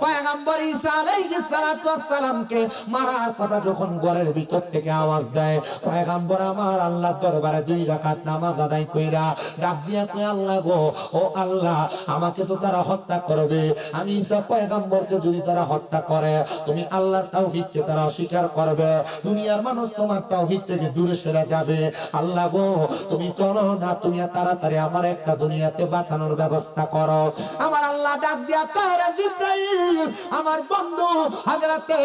পয়গম্বর ঈসা আলাইহিস সালাতু ওয়াস সালামকে মারার কথা যখন ঘরের ভিতর থেকে আওয়াজ দেয়, পয়গম্বর আমার আল্লাহর দরবারে 2 রাকাত নামাজ আদায় কইরা ডাক দিয়া কই, আল্লাহ গো, ও আল্লাহ, আমাকে তো তারা হত্যা করবে, আমি ঈসা পয়গম্বরকে যদি তারা হত্যা করে, তুমি আল্লাহর তাওহীদকে তারা অস্বীকার করবে, দুনিয়ার মানুষ তোমার তাওহীদ থেকে দূরে সরে যাবে। আল্লাহ গো, তুমি চলো না, তুমি তাড়াতাড়ি আমার একটা দুনিয়াতে বাঁচানোর ব্যবস্থা করো। আমার আল্লাহ ডাক দিয়া কয়, জিবরাইল, আমার বন্ধু হযরতে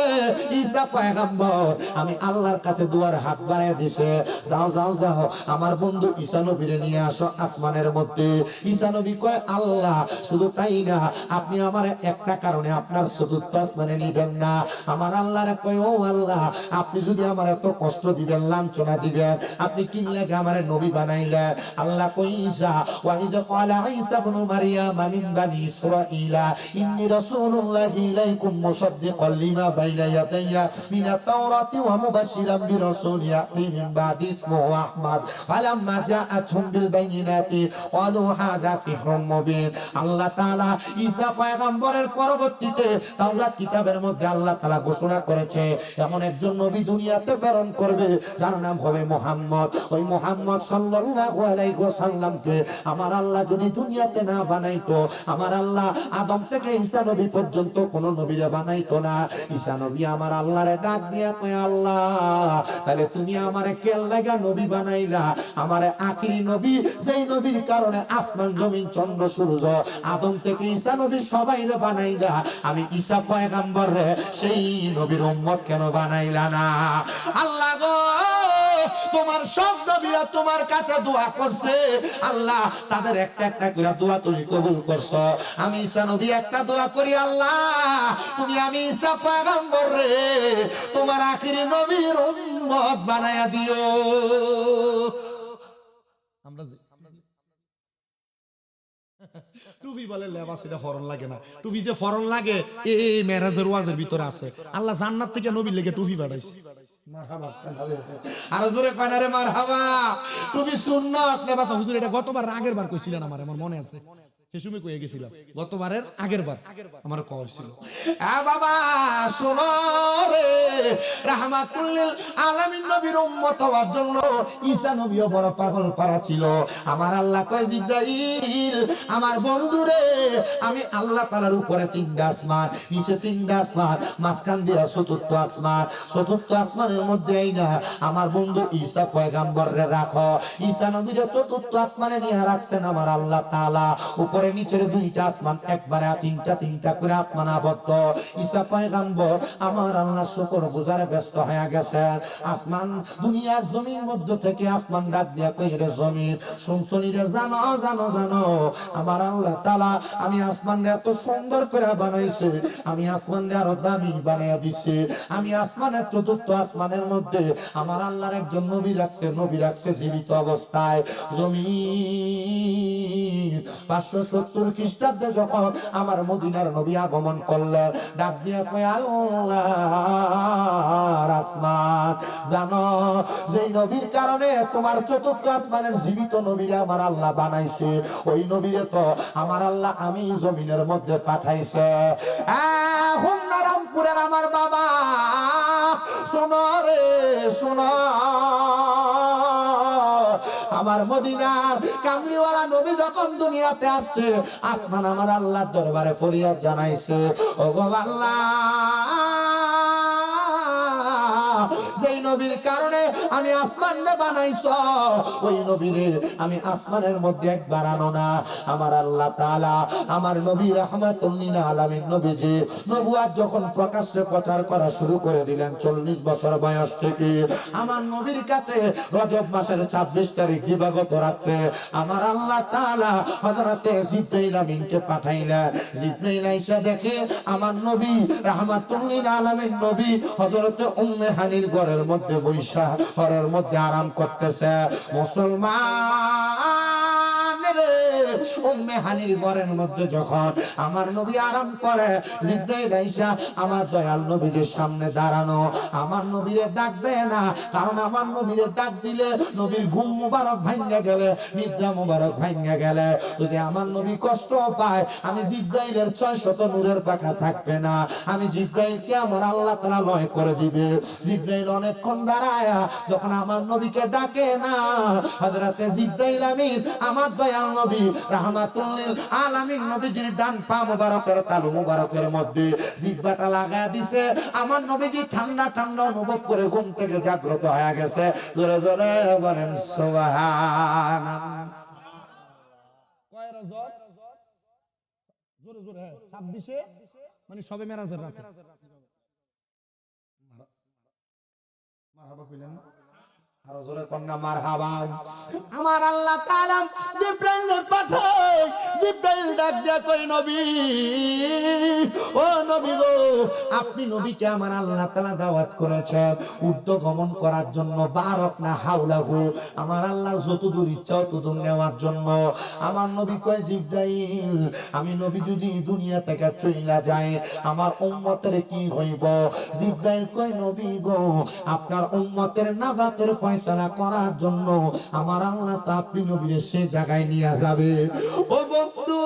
ঈসা পয়গম্বর আমি আল্লাহর কাছে দুয়ার হাত বাড়ায় দিছে, যাও যাও যাও, আমার বন্ধু ঈসা নবীরে নিয়ে আসো আসমানের মধ্যে। ঈসা নবী কয়, আল্লাহ, শুধু তাই না, আপনি আমার একটা কারণে আপনার চতুর্থ আসমানে নিবেন না। আমার আল্লাহরে কয়, ও আল্লাহ, আপনি যদি আমার এত কষ্ট দিবেন, লাঞ্ছনা দিবেন, আপনি কি লাগে আমারে নবী বানাইলেন? আল্লাহ কই, ঈসা, ওয়াইদ ক্বালা ঈসা ইবনে মারইয়াম মিন বানি ইসরাঈলা ইন্নী রাসূলুল্লাহি ইলাইকুম মুসাদ্দিকাল লিমা বাইনা ইয়াদাইয়া মিনাত তাওরাতি ওয়া মুবাশশিরাম বিরাসূল ইয়াতি মিন বাদি ইসমুহু আহমদ ফালাম্মা জাআতহুম বিল বাইয়িনাতি ক্বালু হাযা সিহরুম মুবিন। আল্লাহ তাআলা ঈসা পয়গম্বরের পরবর্তীতে তাওরাত কিতাবের মধ্যে আল্লাহ তাআলা ঘোষণা করেছে এমন একজন নবী দুনিয়াতে প্রেরণ করবে, যার নাম হবে মুহাম্মদ। ওই মুহাম্মদ সাল্লাল্লাহু আলাইহি ওয়াসাল্লামকে আমার আল্লাহ যদি দুনিয়াতে না বানাইতো, আমার আল্লাহ আদম থেকে ঈসা নবী পর্যন্ত কোন নবীরে বানাইতো না। ঈসা নবী আমার আল্লাহরে ডাক দিয়া কয়, আল্লাহ, তাহলে তুমি আমারে কেন লাগা নবী বানাইলা? আমারে আখিরি নবী, যেই নবীর কারণে আসমান জমিন চন্দ্র সূর্য আদম থেকে ঈসা নবী সবাইরে বানাইলা, আমি ঈসা পয়গম্বররে সেই নবীর উম্মত কেন বানাইলা না? আল্লাহ গো, তোমার সব নবীরা তোমার কাছে দোয়া করছে, আল্লাহ, তাদের একটা একটা করে দোয়া তুমি কবুল করছো। আমি ঈসা নবী একটা দোয়া করি, আল্লাহ, তুমি আমি ঈসা পয়গম্বর রে তোমার আখিরি নবীর উম্মত বানায়া দিও। আমরা টুপি বলে লেবাস, এটা ফরন লাগে না। টুপি যে ফরন লাগে এই মেরাজের ওয়াজের ভিতরে আছে। আল্লাহ জান্নাত থেকে নবীর লেগে টুপি পাঠাইছে। মারহাবা, আরো জোরে কয় না রে মারহাবা। টুপি সুন্নাত, লেবাস হুজুর, এটা গতবার আগের বার কইছিলেন, আমার মনে আছে, সেসময় কয়ে গেছিলাম, গতবারের আগের বার আমার কইছিল। বাবা শোনো রে, রাহমাতুল লিল আলামিন নবীর উম্মত হওয়ার জন্য ঈসা নবীও বড় পাগল পারা ছিল। আমার আল্লাহ কয়, জিবরাইল, আমার বন্ধু রে, আমি আল্লাহ তাআলার উপরে 3টা আসমান, নিচে 3টা আসমান, মাঝখান দিয়ে 4র্থ আসমান, 4র্থ আসমানের মধ্যে আইনা আমার বন্ধু ঈসা পয়গম্বররে রাখো। ঈসা নবীরে 4র্থ আসমানে নিয়ে রাখছেন আমার আল্লাহ তাআলা। উপরে নিচের 2টা আসমান একবারে 3টা করে আসমান আবদ্ধ। ঈসা পয়গম্বর আমার আল্লাহ শুকর গুজারে ব্যস্ত হয়ে গেছেন। আসমান দুনিয়ার জমিন মধ্য থেকে আসমান ডাক দিয়া কই, রে জমিন, শুনছনি রে, জানো জানো জানো, আমার আল্লাহ তাআলা আমি আসমানরে এত সুন্দর করে বানাইছে, আমি আসমানরে আরো দামি বানাইয়া দিছি। আমি আসমানের 4র্থ আসমানের মধ্যে আমার আল্লাহর একজন নবী রাখছে, নবী রাখছে জীবিত অবস্থায়। জমিন 500 570 খ্রিস্টাব্দে যখন আমার মদিনার নবী আগমন করলেন, ডাক দিয়া কয় আল্লাহর আসমান, জানো যেই নবীর কারণে তোমার চতুর্থ আসমানের জীবিত নবীরে আমার আল্লাহ বানাইছে, ওই নবীরে তো আমার আল্লাহ আমি জমিনের মধ্যে পাঠাইছে। রামপুরের আমার বাবা, শোনো রে শোনো, আমার মদিনার কামলিওয়ালা নবী যখন দুনিয়াতে আসছে, আসমান আমার আল্লাহর দরবারে ফরিয়াদ জানাইছে, ওগো আল্লাহ, যেই নবীর কারণে আমি আসমানে বানাইছো, ওই নবীরে আমি আসমানের মধ্যে একবার আনো না। আমার আল্লাহ তাআলা আমার নবী রাহমাতুল লিল আলামিন নবীজি নবুয়ত যখন প্রকাশ্যে প্রচার করা শুরু করে দিলেন, 40 বছর বয়স থেকে আমার নবীর কাছে রজব মাসের 26 তারিখ দিবাগত রাত্রে আমার আল্লাহ তাআলা হযরতে জিবরাইল আমিনকে পাঠাইলেন। জিবরাইল আইসা দেখে আমার নবী রাহমাতুল লিল আলামিন নবী হযরতে উম্মে হানির ঘরের মধ্যে বৈশা ঘরের মধ্যে আরাম করতেছে। মুসলমান রে, উম্মে হানির ঘরের মধ্যে যখন আমার নবী আরাম করে, জিবরাইল আইসা আমার দয়াল নবীর সামনে দাঁড়ানো, আমার নবীরে ডাক দেয় না, কারণ আমার নবীরে ডাক দিলে নবীর ঘুম মুবারক ভাঙ্গা গেলে, নিদ্রা মুবারক ভাঙ্গা গেলে যদি আমার নবী কষ্ট পায়, আমি জিবরাইলের 600 নূরের পাখা থাকবে না, আমি জিবরাইলকে আমার আল্লাহ তাআলা লয় করে দিবে। জিবরাইল অনেকক্ষণ দাঁড়ায় যখন আমার নবীকে ডাকে না, হযরতে জিবরাইল আমিন আমার দয়াল নবী রাহমাতুল লিল আলামিন নবীজির ডান পা মুবারকের তালু মুবারকের মধ্যে জিহ্বাটা লাগায় দিছে। আমার নবীজি ঠান্ডা ঠান্ডা অনুভব করে ঘুম থেকে জাগ্রত হয়ে গেছে। জোরে জোরে বলেন সুবহানাল্লাহ। কয় রজব? জোরে জোরে, হ্যাঁ 26 মানে সবে মেরাজের রাতে। মারহাবা কইলেন না? আরো জোরে কন্যা মারহাবা। আমার আল্লাহ তাআলা জিবরাইল পাঠায়, জিবরাইল ডাক দিয়া কই নবী, ও নবী গো, আপনি নবীকে আমার আল্লাহ তাআলা দাওয়াত করেছেন ঊর্ধ্ব গমন করার জন্য, বারক না হাওলাহু, আমার আল্লাহ যতদূর ইচ্ছা ততদূর নেওয়ার জন্য। আমার নবী কয় জিবরাইল, আমি নবী যদি দুনিয়া থেকে চইলা যাই আমার উম্মতের কি হইব? জিবরাইল কয় নবী গো, আপনার উম্মতের নাজাতের ফয়সালা করার জন্য আমার আল্লাহ তা আপনি নবীর সে জায়গায় নিয়ে যাবে। ও বন্ধু,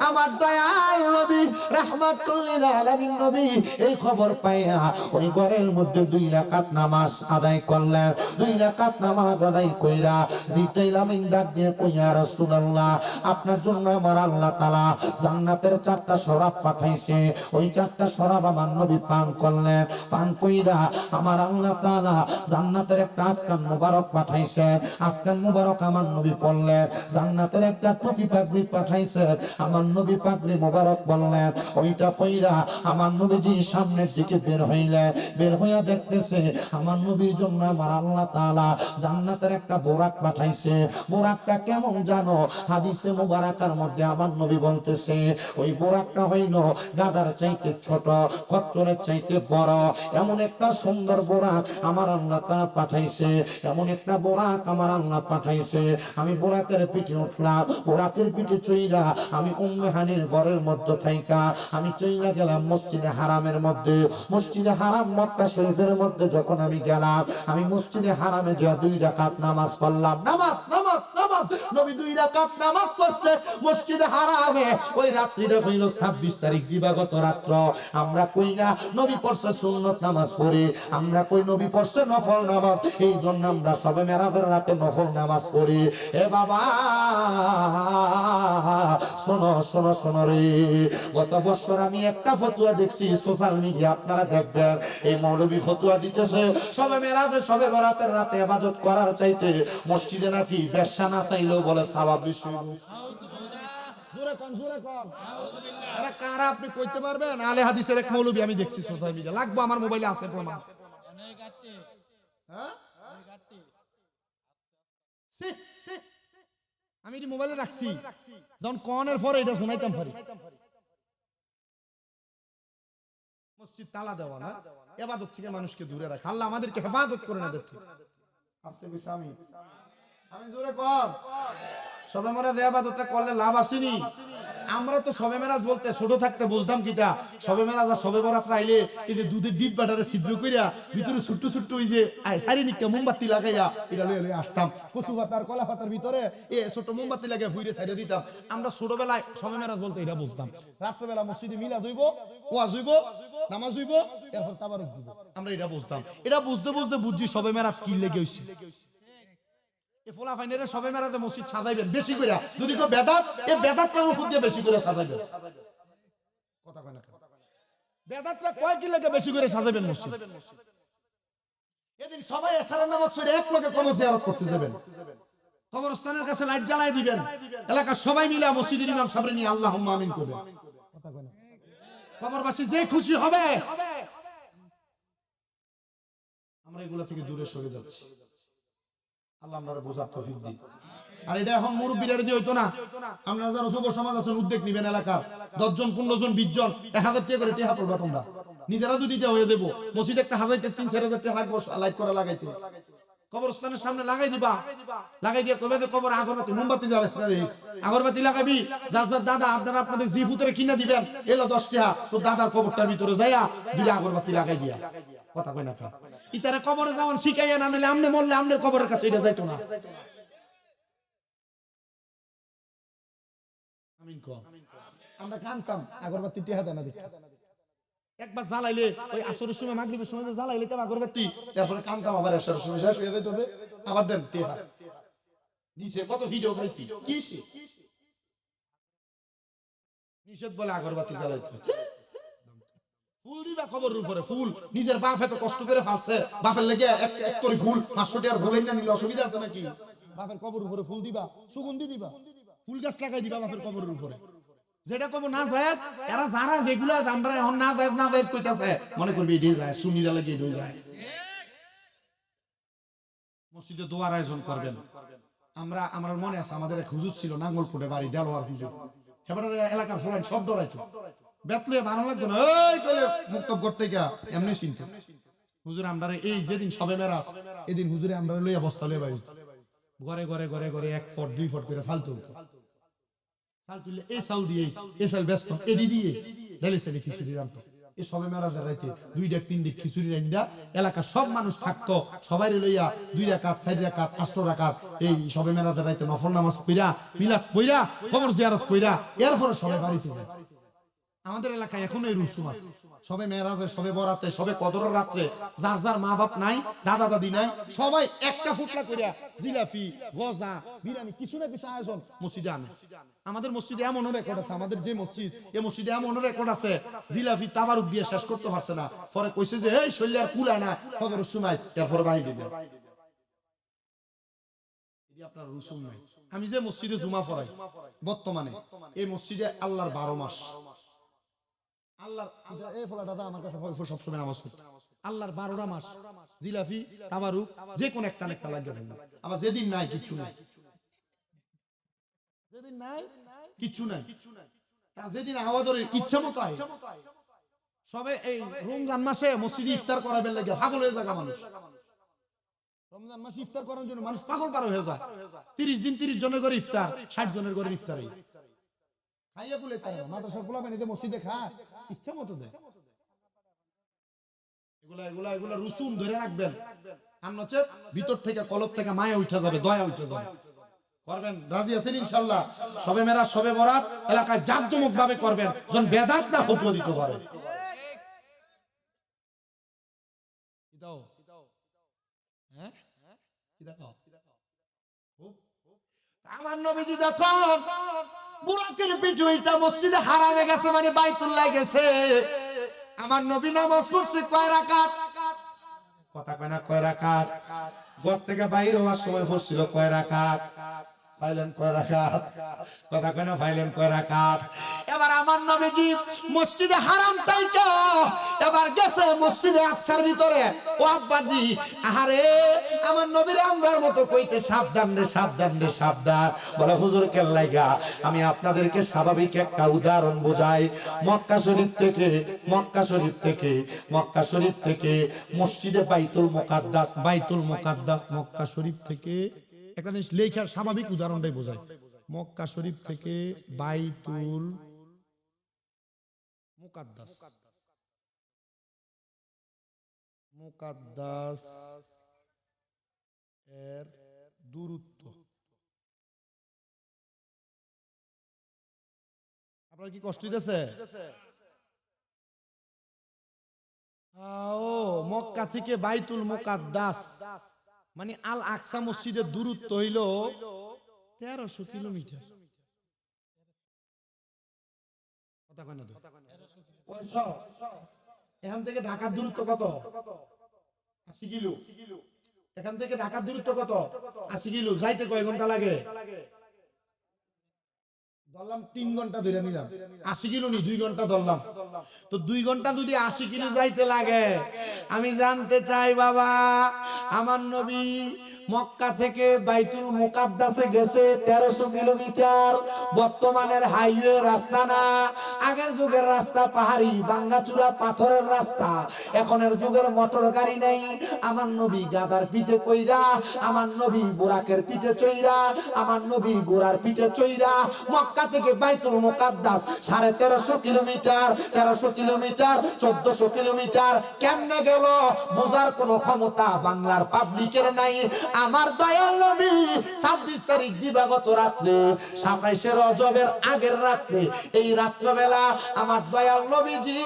আমার দয়াল নবী রাহমাতুল লিল আলামিন নবী এই খবর পাইয়া ওই ঘরের মধ্যে 2 রাকাত নামাজ আদায় করলেন। 2 রাকাত নামাজ আদায় কইরা জিবরাইল আমিন ডাক দিয়ে কই, ইয়া রাসূলুল্লাহ, আপনার জন্য আমার আল্লাহ তাআলা জান্নাতের 4টা শরাব পাঠাইছে, ওই 4টা শরাব আমার নবী পান করলেন। পান কইরা আমার আল্লাহ তাআলা জান্নাতের একটা আসকান মুবারক পাঠাইছে, আসকান মুবারক আমার নবী পড়লেন। জান্নাতের একটা টুপি পাগড়ি পাঠাইছে, আমার নবী পাগড়ি মুবারক বললেন, ওইটা পইরা আমার নবীজি সামনের দিকে বের হইলেন। বের হইয়া দেখতেছে আমার নবীর জন্য আমার আল্লাহ তাআলা জান্নাতের একটা বোরাক পাঠাইছে। বোরাকটা কেমন জানো? হাদিসে মুবারাকার মধ্যে আমার নবী বলতেছে ওই বোরাকটা হইল গাদার চাইতে ছোট, খচ্চরের চাইতে বড়, এমন একটা সুন্দর বোরাক আমার আল্লাহ তাআলা পাঠাইছে। এমন একটা বোরাক আমার আল্লাহ পাঠাইছে। আমি বোরাকের পিঠে উঠলাম, বোরাকের পিঠে চইরা আমি উম্মে হানির ঘরের মধ্যে থাইকা আমি চইলা গেলাম মসজিদে হারামের মধ্যে। মসজিদে হারাম মক্কা শরীফের মধ্যে যখন আমি গেলাম, আমি মসজিদে হারামে যা 2 রাকাত নামাজ পড়লাম। নামাজ নামাজ নামাজ, নবী 2 রাকাত নামাজ পড়ছে মসজিদে হারামে। ওই রাত্রিটা হইল 26 তারিখ দিবাগত রাত্র। আমরা কই না নবী পড়ছে সুন্নত নামাজ পড়ি, আমরা কই নবী পড়ছে নফল নামাজ, এই জন্য আমরা সবে মেরাজের রাতে নফল নামাজ পড়ি। এ বাবা শোনো শোনো শোনো রে, গত বছর আমি একটা ফতুয়া দেখছি সোশ্যাল মিডিয়া, আপনারা দেখবেন এই মৌলবী ফতুয়া দিতেছে সবে মেরাজে সবে বরাতের রাতে ইবাদত করার চাইতে মসজিদে নাকি বেশ্যা না চাইলেও বলে সওয়াব বেশি। জোরে কোন জোরে কোন, আরে কারা আপনি কইতে পারবেন? আলে হাদিসের এক মৌলবী আমি দেখছি সোশ্যাল মিডিয়া, লাগবে আমার মোবাইলে আছে প্রমাণ। হ্যাঁ আমি এটি মোবাইলে রাখছি, যখন কনের পরে এটা শুনাইতাম পারি। মসজিদ তালা দেওয়া না, ইবাদত থেকে মানুষকে দূরে রাখা, আল্লাহ আমাদেরকে হেফাজত করে না। দেখতে আজকে আমি জোরে কর। সবে মেরাজ ইবাদতটা করলে লাভ আসেনি। আমরা তো সবে মেরাজ বলতে ছোট থাকতে বুঝতাম কিটা, সবে মেরাজ আর সবে বরাত আইলে এই যে দুধের ডিপ বাটারে ছিদ্র কইরা ভিতরে ছোট্ট ছোট্ট ওই যে সারি নিকা মোমবাতি লাগাইয়া এটা লয়ে লয়ে আসতাম, কচু পাতার কলা পাতার ভিতরে এ ছোট মোমবাতি লাগিয়ে ফুইরে ছাইড়ে দিতাম। আমরা ছোটবেলায় সবে মেরাজ বলতে এটা বুঝতাম। রাত্রেবেলা মসজিদে মিলাদ হইব, ওয়াজ হইব, নামাজ হইব, এরপর তাবারুক দিব, আমরা এটা বুঝতাম। এটা বুঝতে বুঝতে বুঝছি সবে মেরাজ কি লেগে হইছে। এ ফোলা ফাইনারে সবে মেরাজে মসজিদ সাজাইবেন বেশি করে, যদি কেউ বেদাত এই বেদাতটার উপর দিয়ে বেশি করে সাজাইবেন। কথা কয় না, বেদাতটা কয় কি লাগে বেশি করে সাজাইবেন মসজিদ। এদিন সবাই এশারের নামাজ পড়ে এক লগে কবর জিয়ারত করতে যাবেন, কবরস্থানের কাছে লাইট জ্বালাই দিবেন, এলাকার সবাই মিলে মসজিদের ইমাম সাহেব নিয়ে আল্লাহুম্মা আমিন করবেন। কথা কয় না, কবরবাসী যে খুশি হবে। আমরা এগুলা থেকে দূরে সরে যাচ্ছি, আল্লাহ আমরা বোঝার তৌফিক দিন। আর এটা এখন মুরব্বীরা দিয়ে হইতো না, আমরা যারা যুব সমাজ আছেন উদ্যোগ নিবেন, এলাকার 10 জন 15 জন 20 জন 1000 টাকা করে টিহা তুলবা, তোমরা নিজেরা যদি দেওয়া হয়ে যাবো। মসজিদ একটা হাজাইতে 3-4 টাকা লাগবে লাইট করা লাগাইতে, কবরস্থানের সামনে লাগাই দিবা, লাগাই দিয়ে কবে কবর আগরবাতি মোমবাতি জ্বালাইছ না দেখিস, আগরবাতি লাগাবি। যার যার দাদা আপনারা আপনাদের জি ফুতরে কিনা দিবেন, এলো 10 টাকা, তো দাদার কবরটার ভিতরে যাইয়া দুইটা আগরবাতি লাগাই দিয়া। কথা কই না স্যার, ইতারে কবরে যাওয়ান শিখাইয়া না, নিলে আমনে মরলে আমনের কবরের কাছে এটা যাইতো না। আমিন কর। আমরা কানতাম আগরবাতি টিহা দেনা দেখি, একবার জ্বালাইলে ওই আসরের সময় মাগরিবের সময় জ্বালাইলে তো আগরবাতি, তারপরে কানতাম আবার আসরের সময় শেষ হয়ে যেত, আবার দেন টিহা নিচে। কত ভিডিও খাইছি, কি নিষেধ বলে আগরবাতি জ্বালাইতে। ফুল দিবা কবরের উপরে, ফুল নিজের বাপ এত কষ্ট করে ফালছে, বাপের লেগে এক করে ফুল 500 টাকার ভোগেন না নিলে অসুবিধা আছে নাকি? বাপের কবরের উপরে ফুল দিবা, সুগন্ধি দিবা, ফুল গাছ লাগাই দিবা বাপের কবরের উপরে। যেটা কব না জায়েজ, এরা যারা যেগুলো আমরা এখন না জায়েজ কইতাছে, মনে করবি এটাই যায়, সুনিরা লাগে এটাই যায়। মসজিদে দোয়ার আয়োজন করবেন। আমরা আমার মনে আছে আমাদের এক হুজুর ছিল নাঙ্গলকোটে বাড়ি, দেলোয়ার হুজুর। এবার এলাকার ফলান সব ডরাইতো, বেতলে ভালো লাগতো না, ওই কইলে মুক্তব করতে গিয়া এমনি চিনতো। হুজুর আমরা এই যেদিন সবে মেরাজ এদিন হুজুরে আমরা লইয়া বস্তা লইয়া বাইরে ঘরে ঘরে ঘরে ঘরে 1 ফুট 2 ফুট করে চাল তুলতো। চাল তুললে এই চাল দিয়ে এই চাল ব্যস্ত এডি দিয়ে ঢেলে ছেলে খিচুড়ি রাখতো। এই সবে মেরাজের রাইতে 2 ডেক 3 ডেক খিচুড়ি রান্দা এলাকার সব মানুষ থাকতো, সবাই লইয়া 2 রাকাত 4 রাকাত 8 রাকাত এই সবে মেরাজের রাইতে নফল নামাজ পড়া মিলাদ পড়া কবর জিয়ারত কইরা এরপরে সবাই বাড়িতে যায়। আমাদের এলাকায় এখন এই রুসুম আছে, সবে মেরাজে, সবে বরাতে, সবে কদরের রাত্রে যার যার মা বাপ নাই, দাদা দাদি নাই, সবাই একটা ফুটলা কইরা জিলাপি গজা বিরিয়ানি কিছু না কিছু আয়োজন মসজিদে আনে। আমাদের মসজিদে এমন রেকর্ড আছে, আমাদের যে মসজিদ এই মসজিদে এমন রেকর্ড আছে, জিলাপি তাবারুক দিয়ে শেষ করতে পারছে না, পরে কইছে যে এই শৈলিয়ার কুলা না কদরের সময় এরপর বাইরে দিবেন। এটি আপনার রুসুম নাই। আমি যে মসজিদে জুমা পড়াই বর্তমানে, এই মসজিদে আল্লাহর 12 মাস, আল্লাহর এই ফলাটা আমার কাছে সব সময় নামাজ পড়তে, আল্লাহর 12টা মাস জিলাফি তাবারুক যে কোন একটা একটা লাগিয়ে থাকবে। আবার যেদিন নাই কিচ্ছু নাই, যেদিন নাই কিচ্ছু নাই, যেদিন আমাদের ইচ্ছা মতো হয়। সবে এই রমজান মাসে মসজিদে ইফতার করাবেন লাগে পাগল হয়ে যায় মানুষ। রমজান মাসে ইফতার করার জন্য মানুষ পাগল পার হয়ে যায়। 30 দিন 30 জনের ঘরে ইফতার, 60 জনের ঘরে ইফতার খাইয়া গুলে তাই না। মাদ্রাসার পোলা বানিয়ে মসজিদে খায় ইচ্ছা মতো দেয়। এগুলা এগুলা এগুলা রুসুম ধরে রাখবেন, আর নচেত ভিতর থেকে কলব থেকে মায়া উঠা যাবে, দয়া উঠা যাবে। করবেন, রাজি আছেন ইনশাআল্লাহ? সবে মেরাজ সবে বরাত এলাকায় জাঁকজমক ভাবে করবেন, যেন বেদাত না ফতোয়া দিতে পারে। কি দাও হ্যাঁ কি দেখাও আমার নবীজি যখন বুরাকের পিঠুইটা মসজিদে হারামে গেছে, মানে বাইতুল্লাহ গেছে, আমার নবী নামাজ পড়ছে কয় রাকাত? কথা কয় না, কয় রাকাত? ঘর থেকে বাইরে হওয়ার সময় পড়ছিল কয় রাকাত? ফাইলেন কয় রাকাত? কথা কয় না, ফাইলেন কয় রাকাত? এবার আমার নবীজি মসজিদে হারাম তাইটা এবার গেছে মসজিদে আকসার ভিতরে। ও আব্বাজি, আহারে আমার নবীর আমরার মতো কইতে সাবধান রে, সাবধান রে, সাবধান। বলে হুজুর কেল্লাইগা, আমি আপনাদেরকে স্বাভাবিক একটা উদাহরণ বোঝাই। মক্কা শরীফ থেকে মক্কা শরীফ থেকে মক্কা শরীফ থেকে মসজিদে বাইতুল মুকাদ্দাস, বাইতুল মুকাদ্দাস মক্কা শরীফ থেকে একটা জিনিস লেখার স্বাভাবিক উদাহরণটাই বোঝায়। মক্কা শরীফ থেকে বাইতুল মুকাদ্দাস মুকাদ্দাস এর দূরত্ব আপনার কি কষ্ট হইতেছে? ও মক্কা থেকে বাইতুল মুকাদ্দাস মানে আল আকসা মসজিদের দূরত্ব হইল 1300 কিলোমিটার। কথা কয় না তো? এখান থেকে ঢাকার দূরত্ব কত? 80 কিলো। এখান থেকে ঢাকার দূরত্ব কত? 80 কিলো। যাইতে কয় ঘন্টা লাগে? ধরলাম 3 ঘন্টা ধরে নিলাম। 80 কিলো নি 2 ঘন্টা ধরলাম। তো 2 ঘন্টা যদি 80 কিলো যাইতে লাগে, আমি জানতে চাই বাবা, আমার নবী মক্কা থেকে বাইতুল মুকাদ্দাসে গেছে 1300 কিলোমিটার। বর্তমানের হাইওয়ে রাস্তা না, আগের যুগের রাস্তা পাহাড়ি ভাঙ্গাচুরা পাথরের রাস্তা। এখনের যুগের মোটর গাড়ি নাই। আমার নবী গাদার পিঠে কইরা, আমার নবী বুরাকের পিঠে চইরা, আমার নবী ঘোড়ার পিঠে চইরা মক্কা থেকে বাইতুল মুকাদ্দাস 1350 কিলোমিটার, 1300 কিলোমিটার, 1400 কিলোমিটার কেমনে গেল বোঝার কোনো ক্ষমতা বাংলার পাবলিকের নাই। আমার দয়াল নবী 26 তারিখ দিবাগত রাত্রে 27 রজবের আগের রাত্রে, এই রাত্রবেলা আমার দয়াল নবীজি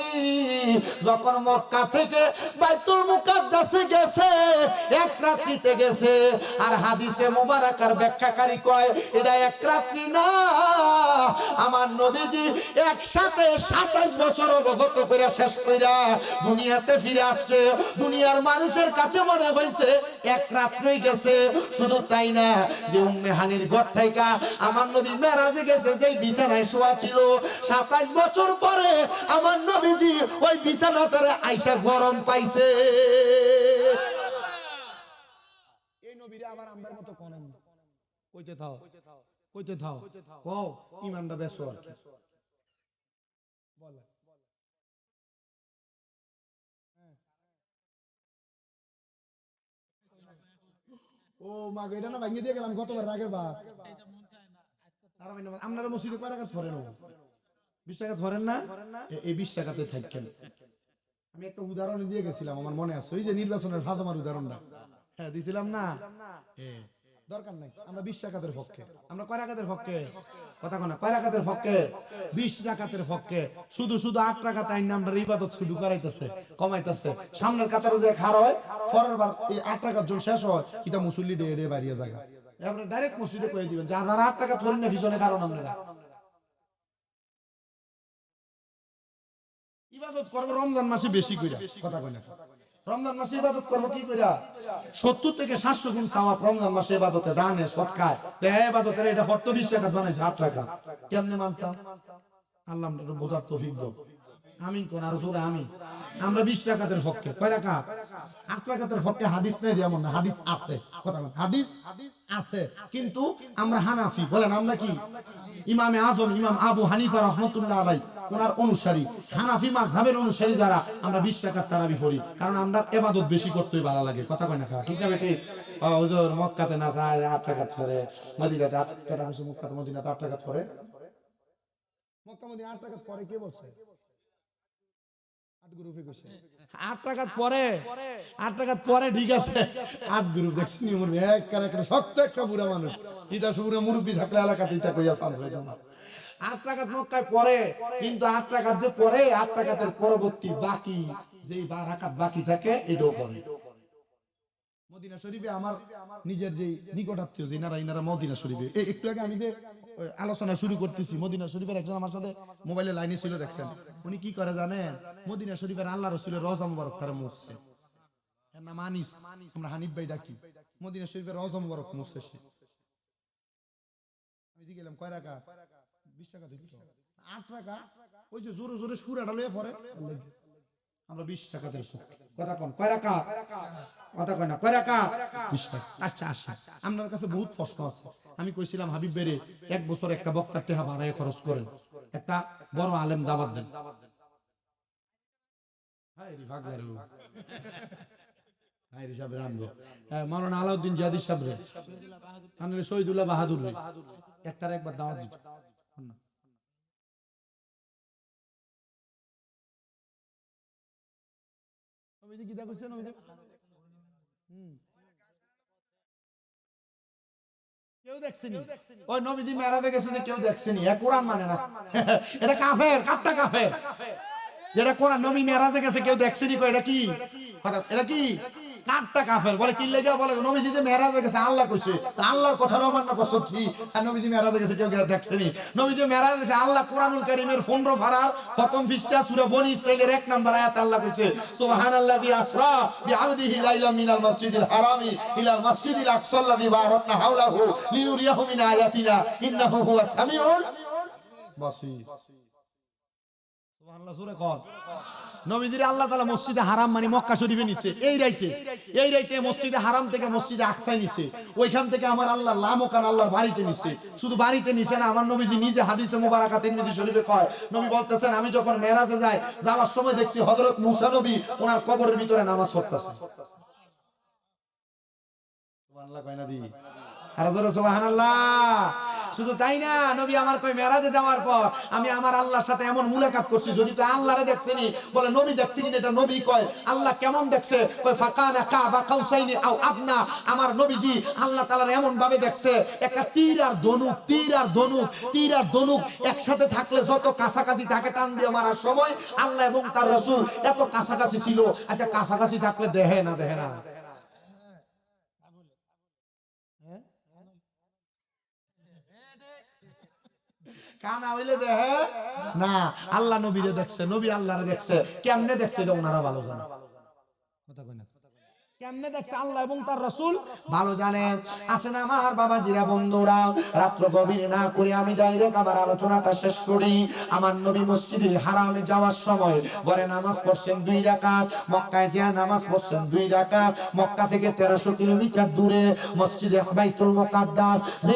যখন মক্কা থেকে বাইতুল মুকাদ্দাসে গেছে, এক রাত্রিতে গেছে। আর হাদিসে মুবারাকার ব্যাখ্যাকারী কয় এটা এক রাত্রি না, আমার নবীজি একসাথে 27 বছর অবগত করে শেষ কইরা দুনিয়াতে ফিরে আসছে। দুনিয়ার মানুষের কাছে মনে হয়েছে এক রাত্রেই গেছে। শুধু তাই না, যে উম্মে হানির ঘর থেকে আমার নবী মেরাজে গেছে, যেই বিছানায় শোয়া ছিল, 27 বছর পরে আমার নবীজি ওই বিছানাটারে আইসা গরম পাইছে। এই নবীরে আবার আমরার মতো কোন কইতে থাও, কইতে থাও, কও ঈমানটা বেশো আর কি বলে। ও মা গো, এটা না ভাঙিয়ে দিয়ে গেলাম গতবার আগের বার। আপনারা মসজিদে কয় টাকা ধরেন? 20 টাকা ধরেন না? এই 20 টাকাতে থাকেন। আমি একটা উদাহরণ দিয়ে গেছিলাম, আমার মনে আছে, ওই যে নির্বাচনের ফাতেমার উদাহরণটা, হ্যাঁ দিছিলাম না? দরকার নাই, আমরা 20 টাকাতের পক্ষে। আমরা কয় টাকাতের পক্ষে? কথা কয় না, কয় টাকাতের পক্ষে? 20 টাকাতের পক্ষে। শুধু শুধু 8 টাকা তাই আমরা ইবাদত শুরু করাইতেছে, কমাইতেছে। সামনের কাতারে যে খাড়া হয়, পরের বার এই 8 টাকার জন্য শেষ হয়, এটা মুসল্লি ডে ডে বাড়িয়ে জায়গা। আপনারা ডাইরেক্ট মসজিদে কয়ে দিবেন যারা 8 টাকা ধরেন না পিছনে কারণ আপনারা ইবাদত করবো রমজান মাসে বেশি কইরা। কথা কয় না, রমজান মাসে ইবাদত করবো কি কইরা? 70 থেকে 700 গুণ সওয়াব রমজান মাসে ইবাদতে, দানে সদকায়। তে ইবাদতের এটা ফটো 20 টাকা বানাইছে 8 টাকা। কেমনে মানতাম? আল্লাহ আমাদের বোঝার তৌফিক দাও। আমিন কোন আর জোরে আমিন। আমরা 20 টাকাতের পক্ষে। কয় টাকা? 8 টাকাতের পক্ষে। হাদিস নাই যেমন না, হাদিস আছে। কথা বলেন, হাদিস আছে, কিন্তু আমরা হানাফি। বলেন আমরা কি? ইমামে আজম ইমাম আবু হানিফা রাহমাতুল্লাহ আলাইহি ওনার অনুসারী, হানাফি মাযহাবের অনুসারী যারা, আমরা 20 টাকার তারাবি পড়ি, কারণ আমরা ইবাদত বেশি করতে ভালো লাগে। কথা কয় না, ঠিক না বেটি? হুজুর মক্কাতে না যায় 8 টাকা ধরে, মদিনাতে 8 টাকা বেশি, মক্কাতে মদিনাতে 8 টাকা ধরে। মক্কা মদিনা 8 টাকা পরে কে বলছে? 8 গ্রুপে কইছে 8 টাকা পরে, 8 টাকা পরে ঠিক আছে। 8 গ্রুপ দেখছি নিয়ম এক করে করে শক্ত একটা বুড়া মানুষ, ইটা পুরো মুরব্বি থাকলে এলাকাতে ইটা কইয়া চান্স হইতো না। 8 টাকা মক্কায় পরে, কিন্তু 8 টাকা যে পরে, 8 টাকাতের পরবর্তী বাকি যেই রাকাত বাকি থাকে এটাও পড়ে। মদিনা শরীফে আমার নিজের যে নিকটাত্মীয় যে ইনারা মদিনা শরীফে, একটু আগে আমি যে আলোচনা শুরু করতেছি, মদিনা শরীফের একজন আমার সাথে মোবাইলে লাইনে ছিল, দেখছেন উনি কি করে জানেন? মদিনা শরীফের আল্লাহ রাসূলের রওজা মুবারক তারা মুছছে। এর নাম আনিস, আমরা হানিফ ভাই ডাকি। মদিনা শরীফের রওজা মুবারক মুছছে সে। আমি জি গেলাম কয় টাকা? 20 টাকা দিত। 8 টাকা ওই যে জোরে জোরে সুরাটা লয়ে পড়ে। আমরা 20 টাকাতে কথা কোন কয় টাকা? কথা কয় না, কয় টাকা? 20 টাকা। আচ্ছা আচ্ছা, আপনার কাছে বহুত প্রশ্ন আছে। আমি কইছিলাম হাবিব বেরে 1 বছর একটা বক্তার টাকা ভাড়ায় খরচ করেন, একটা বড় আলেম দাওয়াত দেন। হাই রে ভাগলারে, হাই রে সাহেব রামগো, মাওলানা আলাউদ্দিন জাদি সাহেব রে, আনলে শহীদুল্লাহ বাহাদুর রে, একটার একবার দাওয়াত দিত নবীজি কি দেখছেন নবীজি কেউ দেখছেনি ওই নবীজি মেরাজে গেছে যে কেউ দেখছেনি এ কোরআন মানে না এটা কাফের কাটটা কাফের যেটা কোরআন নবী মেরাজে গেছে কেউ দেখছেনি কই এটা কি এটা কি কাটটা কাফের বলে কি লাগা বলে নবীজি যে মেরাজে গেছে আল্লাহ কইছে তা আল্লাহর কথা অমান্য করছো কি আর নবীজি মেরাজে গেছে কেউ দেখছেনি নবীজি মেরাজে গেছে আল্লাহ কোরআনুল কারীমের 15 পারার প্রথম পৃষ্ঠা সূরা বনী ইসরাঈলের 1 নম্বর আয়াত আল্লাহ কইছে সুবহানাল্লাযী আসরা বিআবদিহি লাইলা মিনাল মাসজিদিল হারামি ইলাল মাসজিদিল আকসাল্লাযী বারাকনা হাওলাহু লিনুরিয়াহু মিন আয়াতিনা ইন্নাহু হুয়াস সামিউল বাসীর সুবহানাল্লাহ সূরা কর নবীজির আল্লাহ তাআলা মসজিদে হারাম মানে মক্কা শরীফে নিছে এই রাইতে মসজিদে হারাম থেকে মসজিদে আকসায় নিছে ওইখান থেকে আমার আল্লাহ লামকান আল্লাহর বাড়িতে নিছে শুধু বাড়িতে নিছে না আমার নবীজি নিজে হাদিসে মুবারাকা তিরমিজি শরীফে কয় নবী বলতেছেন আমি যখন মেরাজে যাই যাওয়ার সময় দেখছি হযরত মুসা নবী ওনার কবরের ভিতরে নামাজ পড়তেছে সুবহানাল্লাহ কয় না দি আর জোরে সুবহানাল্লাহ শুধু তাই না নবী আমার কই মেরাজে যাওয়ার পর আমি আমার আল্লাহর সাথে এমন মুলাকাত করছি যদি তো আল্লাহরে দেখছেনি বলে নবী দেখছেনি এটা নবী কয় আল্লাহ কেমন দেখছে কয় ফাকানা কাবা কাউসাইনি আও আদনা আমার নবীজি আল্লাহ তাআলার এমন ভাবে দেখছে একটা তীর আর ধনুক একসাথে থাকলে যত কাছাকাছি থাকে টান দিয়ে মারার সময় আল্লাহ এবং তার রাসূল এত কাছাকাছি ছিল আচ্ছা কাছাকাছি থাকলে দেখে না কানা হইলে দেখে না আল্লাহ নবীরে দেখছে নবী আল্লাহরে দেখছে কেমনে দেখছে এটা ওনারা ভালো জানে কথা কই না কেমনে দেখছে আল্লাহ এবং তার রাসূল ভালো জানে আসেন আমার বাবাজিরা বন্ধুরা রাত্র গভীর না করে আমি ডাইরেক্ট আমার আলোচনাটা শেষ করি আমার নবী মসজিদে হারামে যাওয়ার সময় ঘরে নামাজ পড়ছেন 2 রাকাত মক্কায় যে নামাজ পড়ছেন 2 রাকাত মক্কা থেকে 1300 কিলোমিটার দূরে মসজিদে বাইতুল মুকাদ্দাস যে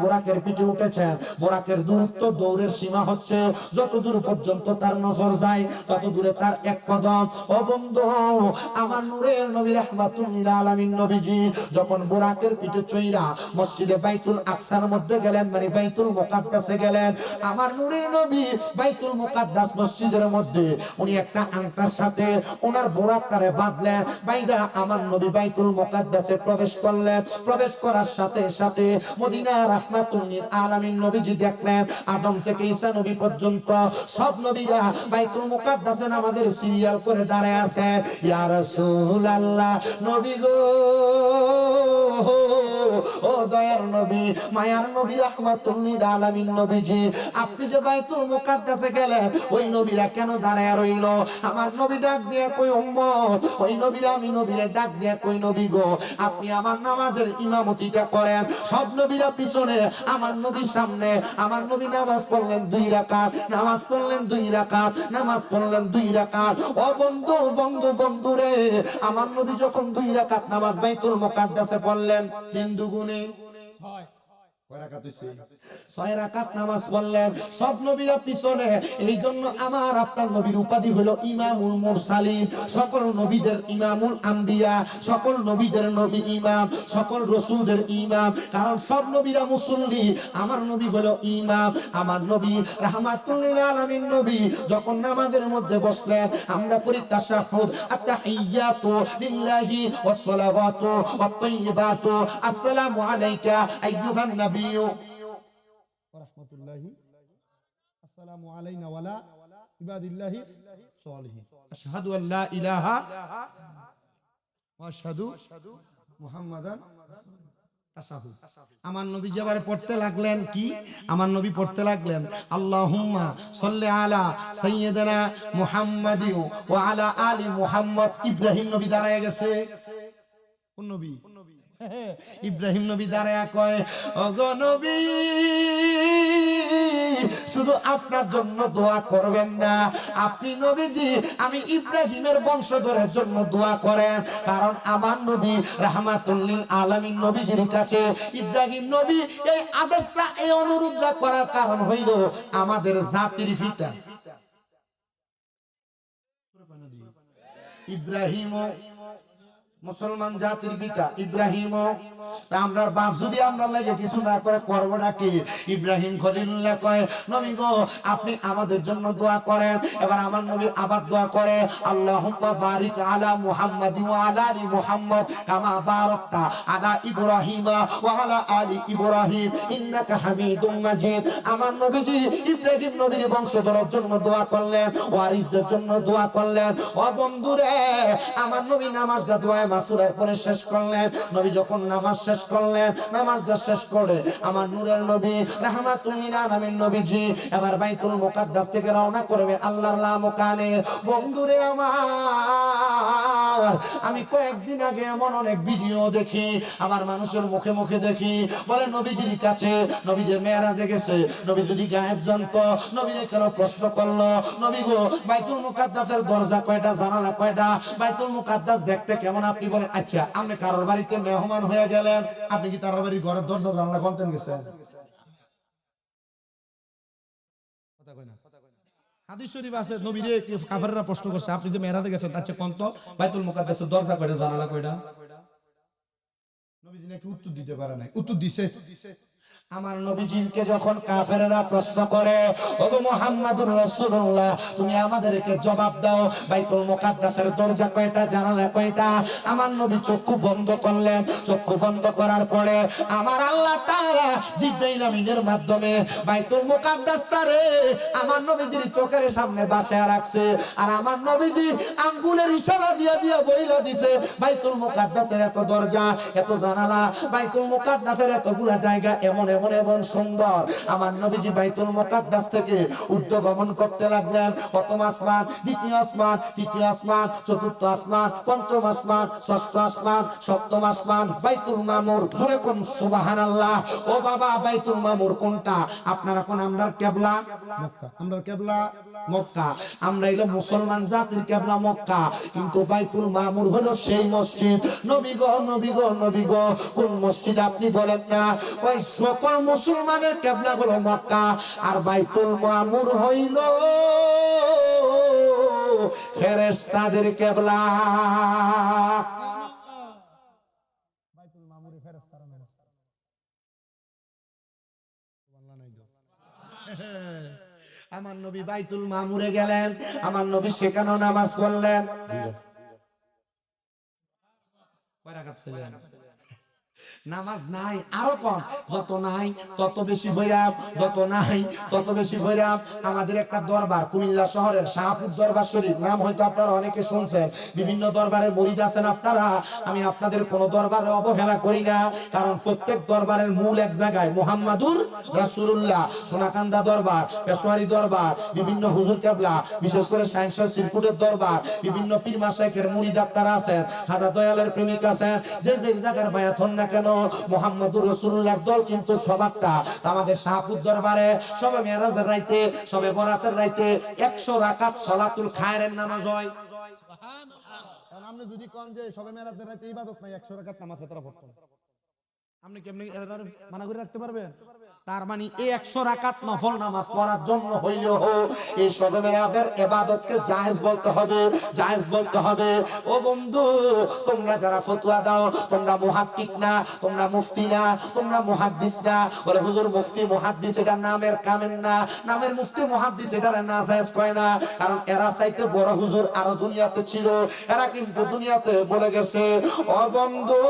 বোরাকের পিঠে উঠেছেন বোরাকের দূরত্ব দৌড়ের সীমা হচ্ছে যত দূর পর্যন্ত তার নজর যায় তত দূরে তার এক কদম ও বন্ধু আমার নূরের নবী রাহমাতুল লিল আলামিন নবীজি যখন বুরাকের পিঠে চইরা মসজিদে বাইতুল আকসার মধ্যে গেলেন মানে বাইতুল মুকাদ্দাসে গেলেন আমার নূরের নবী বাইতুল মুকাদ্দাস মসজিদের মধ্যে উনি একটা আংটার সাথে ওনার বুরাকটারে বাঁধলেন বাইদা আমার নবী বাইতুল মুকাদ্দাসে প্রবেশ করলেন প্রবেশ করার সাথে সাথে মদিনা রাহমাতুল লিল আলামিন নবীজি দেখলেন আদম থেকে ঈসা নবী পর্যন্ত সব নবীরা বাইতুল মুকাদ্দাসে নামাজের সিরিয়াল করে দাঁড়ায় আছেন ইয়া রাসূলুল্লাহ নবী গো ও দয়ার নবী মায়ার নবী রাহমাতুল লিল আলামিন নবীজি আপনি যে বাইতুল মুকাদ্দাসে গেলেন ওই নবীরা কেন দাঁড়ায় রইল আমার নবী ডাক দিয়ে কই উম্মত ওই নবীরা আমি নবীরে ডাক দিয়ে কই নবী গো আপনি আমার নামাজের ইমামতিটা করেন সব নবীরা পিছনে আমার নবীর সামনে আমার নবী নামাজ পড়লেন 2 রাকাত নামাজ পড়লেন 2 রাকাত ও বন্ধু রে আমার নবী যখন 2 রাকাত নামাজ বাইতুল মুকাদ্দাসে পড়লেন 3 দুগুণে 6 রাকাত নামাজ পড়লেন সব নবীরা পিছনে এই জন্য আমার আপনার নবীর উপাধি হলো ইমামুল মুরসালিন সকল নবীদের ইমামুল আম্বিয়া সকল নবীদের নবী ইমাম সকল রাসূলদের ইমাম কারণ সব নবীরা মুসল্লি আমার নবী হলো ইমাম আমার নবী রাহমাতুল লিল আলামিন নবী যখন নামাজের মধ্যে বসলেন আমরা পড়ি তাশাহুদ আত-তাহিয়াতু লিল্লাহি ওয়াস সালাওয়াতু ওয়াত তাইয়্যিবাতু আসসালামু আলাইকা আইয়ুহান নবী ওয়ারাহমাতুল্লাহি আসসালামু আলাইনা ওয়ালা ইবাদিল্লাহি সালিহিন আশহাদু আল্লা ইলাহা ওয়া আশহাদু মুহাম্মাদান তাশাহুদ আমার নবী যেবারে পড়তে লাগলেন কি আমার নবী পড়তে লাগলেন আল্লাহুম্মা সাল্লি আলা সাইয়্যিদিনা মুহাম্মাদি ওয়া আলা আলি মুহাম্মদ ইব্রাহিম নবী দাঁড়ায় গেছে কোন নবী ইব্রাহিম নবী দাঁড়ায়া কয় ওগো নবী শুধু আপনার জন্য দোয়া করবেন না আপনি নবীজি আমি ইব্রাহিমের বংশধরের জন্য দোয়া করেন কারণ আমার নবী রাহমাতুল লিল আলামিন নবীজির কাছে ইব্রাহিম নবী এই আদেশটা এই অনুরোধটা করার কারণ হইল আমাদের জাতির পিতা ইব্রাহিম মুসলমান জাতির পিতা ইব্রাহিম তা আমরা বাপ যদি আমরা লাগে কিছু না করে করবো নাকি? ইব্রাহিম খলিলুল্লাহ কয়, নবী গো আপনি আমাদের জন্য দোয়া করেন। এবার আমার নবী আবার দোয়া করে, আল্লাহুম্মা বারিক আলা মুহাম্মাদি ওয়া আলা আলি মুহাম্মদ কামা বারাকতা আলা ইব্রাহিম ওয়া আলা আলি ইব্রাহিম ইন্নাকা হামিদুম মাজিদ। আমার নবীজি ইব্রাহিম নবীর বংশধরের জন্য দোয়া করলেন, ওয়ারিসদের জন্য দোয়া করলেন। ও বন্ধুরে, আমার নবী নামাজটা দোয়ায় মাসুরের পরে শেষ করলেন। নবী যখন নামাজ শেষ করলেন, নামাজটা শেষ করে আমার নূরের নবী রাহমাতুল লিল আলামিন নবীজি এবার বাইতুল মুকাদ্দাস থেকে রওনা করবে আল্লাহর লামকানে। বন্ধুরে আমার, আমি কয়েকদিন আগে এমন অনেক ভিডিও দেখি, আমার মানুষের মুখে মুখে দেখি, বলে নবীজির কাছে নবীদের মেরাজে গেছে, নবী যদি গায়েব জানতো নবীরে কেন প্রশ্ন করলো, নবী গো বাইতুল মুকাদ্দাসের দরজা কয়টা, জানালা কয়টা, বাইতুল মুকাদ্দাস দেখতে কেমন? আপনি বলেন আচ্ছা, আপনি কারোর বাড়িতে মেহমান হয়ে গেলেন, আপনি কি তার বাড়ির ঘরের দরজা জানালা খুলতেন গেছেন? হাদিস শরীফ আছে, নবীরে কাফেররা প্রশ্ন করছে, আপনি যে মেরাজে গেছেন, আচ্ছা কোন তো বাইতুল মুকাদ্দাসের দরজা কয়টা, জানালা কয়টা? নবীজি নাকি উত্তর দিতে পারে নাই। উত্তর দিছে। আমার নবীজিকে যখন কাফেররা প্রশ্ন করে, ওগো মুহাম্মাদুর রাসূলুল্লাহ তুমি আমাদেরকে জবাব দাও, বাইতুল মুকাদ্দাসের দরজা কয়টা, জানালা কয়টা? আমার নবী চক্ষু বন্ধ করলেন। চক্ষু বন্ধ করার পরে আমার আল্লাহ তাআলা জিবরাইল আমিনের মাধ্যমে বাইতুল মুকাদ্দাসটারে আমার নবীজির চোখের সামনে বাসায় রাখছে। আর আমার নবীজি আঙ্গুলের ইশারা দিয়ে দিয়ে বইলা দিছে, বাইতুল মুকাদ্দাসের এত দরজা, এত জানালা, বাইতুল মুকাদ্দাসের এতগুলা জায়গা, এমন এমন এবং সুন্দর। আমার নবীজি বাইতুল মুকাদ্দাস থেকে ঊর্ধ্বগমন করতে লাগলেন। প্রথম আসমান, দ্বিতীয় আসমান, তৃতীয় আসমান, চতুর্থ আসমান, পঞ্চম আসমান, ষষ্ঠ আসমান, সপ্তম আসমান, বাইতুল মামুর। জোরে কোন সুবহানাল্লাহ। ও বাবা, বাইতুল মামুর কোনটা? আপনারা কোন? আমরার কিবলা মক্কা। আমরা কিবলা মক্কা, আমরা এলো মুসলমান জাতির কিবলা মক্কা, কিন্তু বাইতুল মামুর হলো সেই মসজিদ। নবী গো, নবী গো, নবী গো, কোন মসজিদ আপনি বলেন না? ওই সকল মুসলমানের কিবলা হলো মক্কা, আর বাইতুল মামুর হইল ফেরেশতাদের কিবলা। বাইতুল মামুরে ফেরেশতারা মেরাজ করে। সুবহানাল্লাহ নাই দাও। আমার নবী বাইতুল মামুরে গেলেন, আমার নবী সেখানেও নামাজ পড়লেন। কয় রাকাত ফেলেন? নামাজ নাই, আরো কম। যত নাই তত বেশি হইরাম, যত নাই তত বেশি হইরাম। আমাদের একটা দরবার কুমিল্লা শহরের শাহপুর দরবার শরীফ, নাম হয়তো আপনারা অনেকে শুনছেন। বিভিন্ন দরবারের মুরিদ আছেন আপনারা, আমি আপনাদের কোনো দরবারে অবহেলা করি না, কারণ প্রত্যেক দরবারের মূল এক জায়গায়, মুহাম্মাদুর রাসূলুল্লাহ। সোনাকান্দা দরবার, পেশোয়ারি দরবার, বিভিন্ন হুজুর কেবলা, বিশেষ করে সায়েন্সের সিরকুটের দরবার, বিভিন্ন পীর মাশায়েখের মুরিদ আপনারা আছেন, খাজা দয়ালের প্রেমিক আছেন, যে যে জায়গার বায়াত হন না কেন, মুহাম্মাদুর রাসূলুল্লাহর দল কিন্তু সবারটা। আমাদের শাহপুর দরবারে সবে মেরাজের রাইতে, সবে বরাতের রাইতে 100 রাকাত সালাতুল খায়রের নামাজ হয়। সুবহানাল্লাহ। আপনি যদি কোন যে সবে মেরাজের রাতে ইবাদত নাই, 100 রাকাত নামাজ এতটা পড়তেন, আপনি কেমনে মানা করে রাখতে পারবেন? তার মানে এই 100 রাকাত নফল নামাজ পড়ার জন্য হইলেও এই শবে মেরাজের ইবাদতকে জায়েজ বলতে হবে, জায়েজ বলতে হবে। ও বন্ধু, তোমরা যারা ফতোয়া দাও, তোমরা মুহাক্কিক না, তোমরা মুফতি না, তোমরা মুহাদ্দিস না, বলে হুজুর মুফতি মুহাদ্দিস এটা নামের কামের না, নামের মুফতি মুহাদ্দিস এটা না জায়েজ কয় না, কারণ এরা চাইতে বড় হুজুর আরো দুনিয়াতে ছিল, এরা কিন্তু দুনিয়াতে বলে গেছে। ও বন্ধু,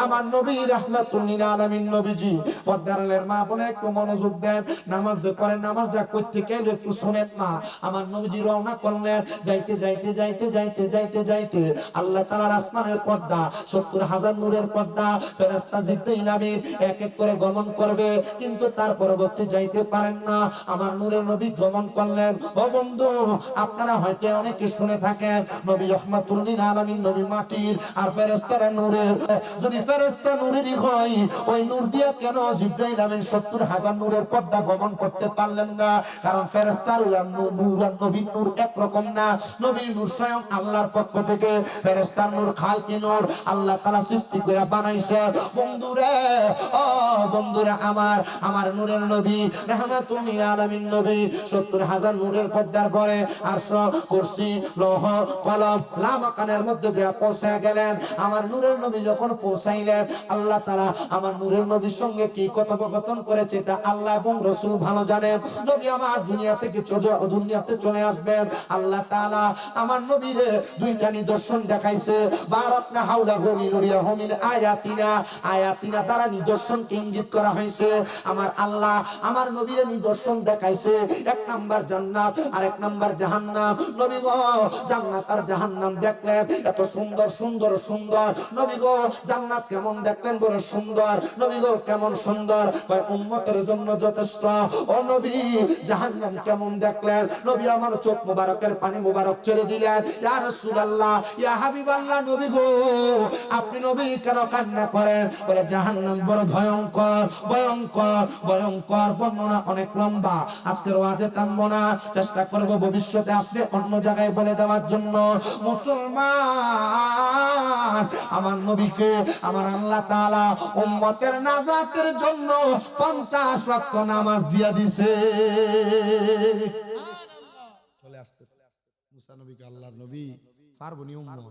আমার নবী রাহমাতুল লিল আলামিন নবীজি পর্দারের মা বলে একটু মনোযোগ দেন, নামাজ পড়েন, নামাজটা করতে গেলে একটু শুনেন না। আমার নবীজি রওনা করলেন, যাইতে যাইতে যাইতে যাইতে যাইতে যাইতে আল্লাহ তাআলার আসমানের পর্দা, 70,000 নূরের পর্দা, ফেরেশতা জিবরাইল আমিন এক এক করে গমন করবে, কিন্তু তার পরবর্তী যাইতে পারেন না। আমার নূরের নবী গমন করলেন। ও বন্ধু, আপনারা হয়তো অনেকে শুনে থাকেন নবী রাহমাতুল লিল আলামিন নবী মাটির আর ফেরেশতারা নূরের। যদি ফেরেশতা নূরেরই হয়, ওই নূর দিয়া কেন জিবরাইল আমিন 70,000 নূরের পর্দা গমন করতে পারলেন না, কারণ ফেরেশতার নূর আর নবীর নূর একরকম না। নবীর নূর স্বয়ং আল্লাহর পক্ষ থেকে, ফেরেশতার নূর খালকি নূর আল্লাহ তাআলা সৃষ্টি করে বানাইছে। বন্ধুরে, ও বন্ধুরা, আমার নূরের নবী রাহমাতুল লিল আলামিন নবী 70,000 নূরের পর্দার পরে আরশ, কুরসি, লৌহ, কলম, লামাকানের মধ্যে যে পৌঁছে গেলেন। আমার নূরের নবী যখন পৌঁছাইলেন, আল্লাহ তাআলা আমার নূরের নবীর সঙ্গে কি কথোপকথন করেছে এটা আল্লাহ এবং রাসূল ভালো জানেন। নবী আমার দুনিয়াতে চলে আসবেন, আল্লাহ তাআলা আমার নবীরে দুইটা নিদর্শন দেখাইছে। বারাকনা হাওলাহু লিনুরিয়াহু মিন আয়াতিনা দ্বারা নিদর্শনকে ইঙ্গিত করা হয়েছে। আমার আল্লাহ আমার নবীরে নিদর্শন দেখাইছে, এক নাম্বার জান্নাত আর এক নাম্বার জাহান্নাম। নবী গো জান্নাত আর জাহান্নাম দেখলেন, এত সুন্দর সুন্দর সুন্দর। নবী গো জান্নাত কেমন দেখলেন? বড় সুন্দর। নবী গো কেমন সুন্দর? কয় উম্মতের জন্য যথেষ্ট। ও নবী জাহান্নাম কেমন দেখলেন? নবী আমার চোখ মোবারকের পানি মোবারক ছেড়ে দিলেন। ইয়া রাসূলুল্লাহ, ইয়া হাবিবাল্লাহ, নবী গো আপনি নবী কেন কান্না করেন? বলে জাহান্নাম বড় ভয়ঙ্কর ভয়ঙ্কর ভয়ঙ্কর। বর্ণনা অনেক লম্বা, আজকের ওয়াজে টানবো না, চেষ্টা করব ভবিষ্যতে আসলে অন্য জায়গায় বলে দেওয়ার জন্য। মুসলমান, আমার নবীকে আমার আল্লাহ তাআলা উম্মতের নাজাতের জন্য 50 ওয়াক্ত নামাজ দিয়া দিছে। চলে আসতেছে মুসা নবীকে আল্লাহর নবী পারবো নি উম্মত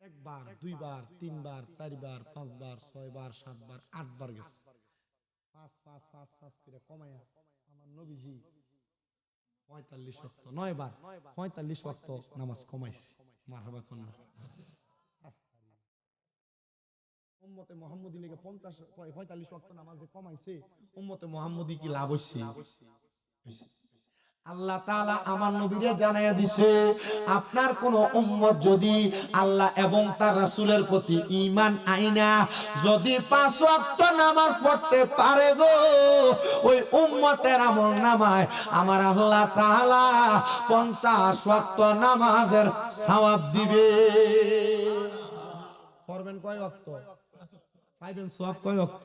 একবার, দুইবার, তিনবার, চারবার, পাঁচবার, ছয়বার, সাতবার, আটবার গেছে। পাঁচ পাঁচ পাঁচ পাঁচ করে কমায়া আমার নবীজি 45 ওয়াক্ত, 9 বার 45 ওয়াক্ত নামাজ কমাইছে। মারহাবা কন্যা উম্মতে মুহাম্মদী লেগে 45 ওয়াক্ত নামাজ যে কমাইছে, উম্মতে মুহাম্মদী কি লাভ হইছে? আল্লাহ তাআলা আমার নবীরে জানাইয়া দিছে, আপনার কোন উম্মত যদি আল্লাহ এবং তার রাসূলের প্রতি ঈমান আইনা যদি 5 ওয়াক্ত নামাজ পড়তে পারে গো, ওই উম্মতের আমলনামায় আমার আল্লাহ তাআলা 50 ওয়াক্ত নামাজের সওয়াব দিবে। পড়বেন কয় ওয়াক্ত? পাইবেন সওয়াব কয় ওয়াক্ত?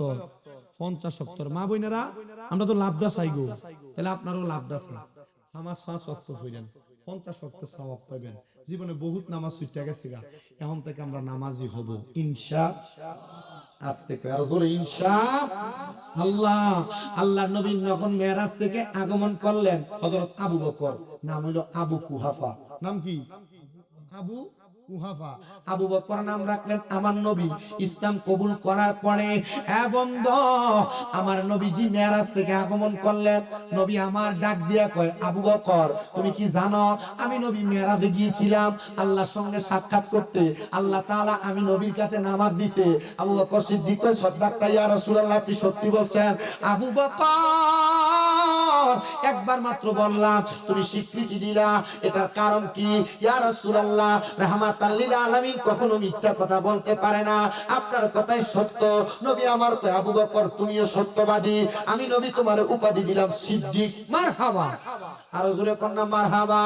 50 ওয়াক্ত। মা বোনেরা, আমরা তো লাভটা চাই গো, তাহলে আপনারও লাভটা চাই। নামাজ 5 ওয়াক্ত পড়েন, 50 ওয়াক্ত সওয়াব পাবেন। জীবনে বহুত নামাজ ছুটে গেছে গা, এখন থেকে আমরা নামাজি হব ইনশাআল্লাহ। আজ থেকে আর জোরে ইনশাআল্লাহ। আল্লাহর নবী যখন মেরাজ থেকে আগমন করলেন, হযরত আবু বকর, নাম হলো আবু কুহাফা। নাম কি? আবু কুহাফা। আবু বকর নাম রাখলেন আমার নবী ইসলাম কবুল করার পরে। বন্ধু, আমার নবীজি মেরাজ থেকে আগমন করলেন। নবী আমার ডাক দিয়া কয়, আবু বকর তুমি কি জানো আমি নবী মেরাজে গিয়েছিলাম আল্লাহর সঙ্গে সাক্ষাৎ করতে। আল্লাহ তাআলা আমি নবীর কাছে নামাজ দিছে। আবু বকর সিদ্দিক কয়, সাদাক্তা ইয়া রাসূলুল্লাহ, আপনি সত্যি বলছেন। আবু বকর একবার মাত্র বললাম, তুমি স্বীকৃতি দিলা, এটার কারণ কি? ইয়া রাসূলুল্লাহ, রাহমাতাল লিল আলামিন কখনো মিথ্যা কথা বলতে পারে না, আপনার কথাই সত্য। নবী আমার কয়, আবু বকর তুমিও সত্যবাদী, আমি নবী তোমার উপাধি দিলাম সিদ্দিক। মারহাবা, আর জোরে কন্যা মারহাবা।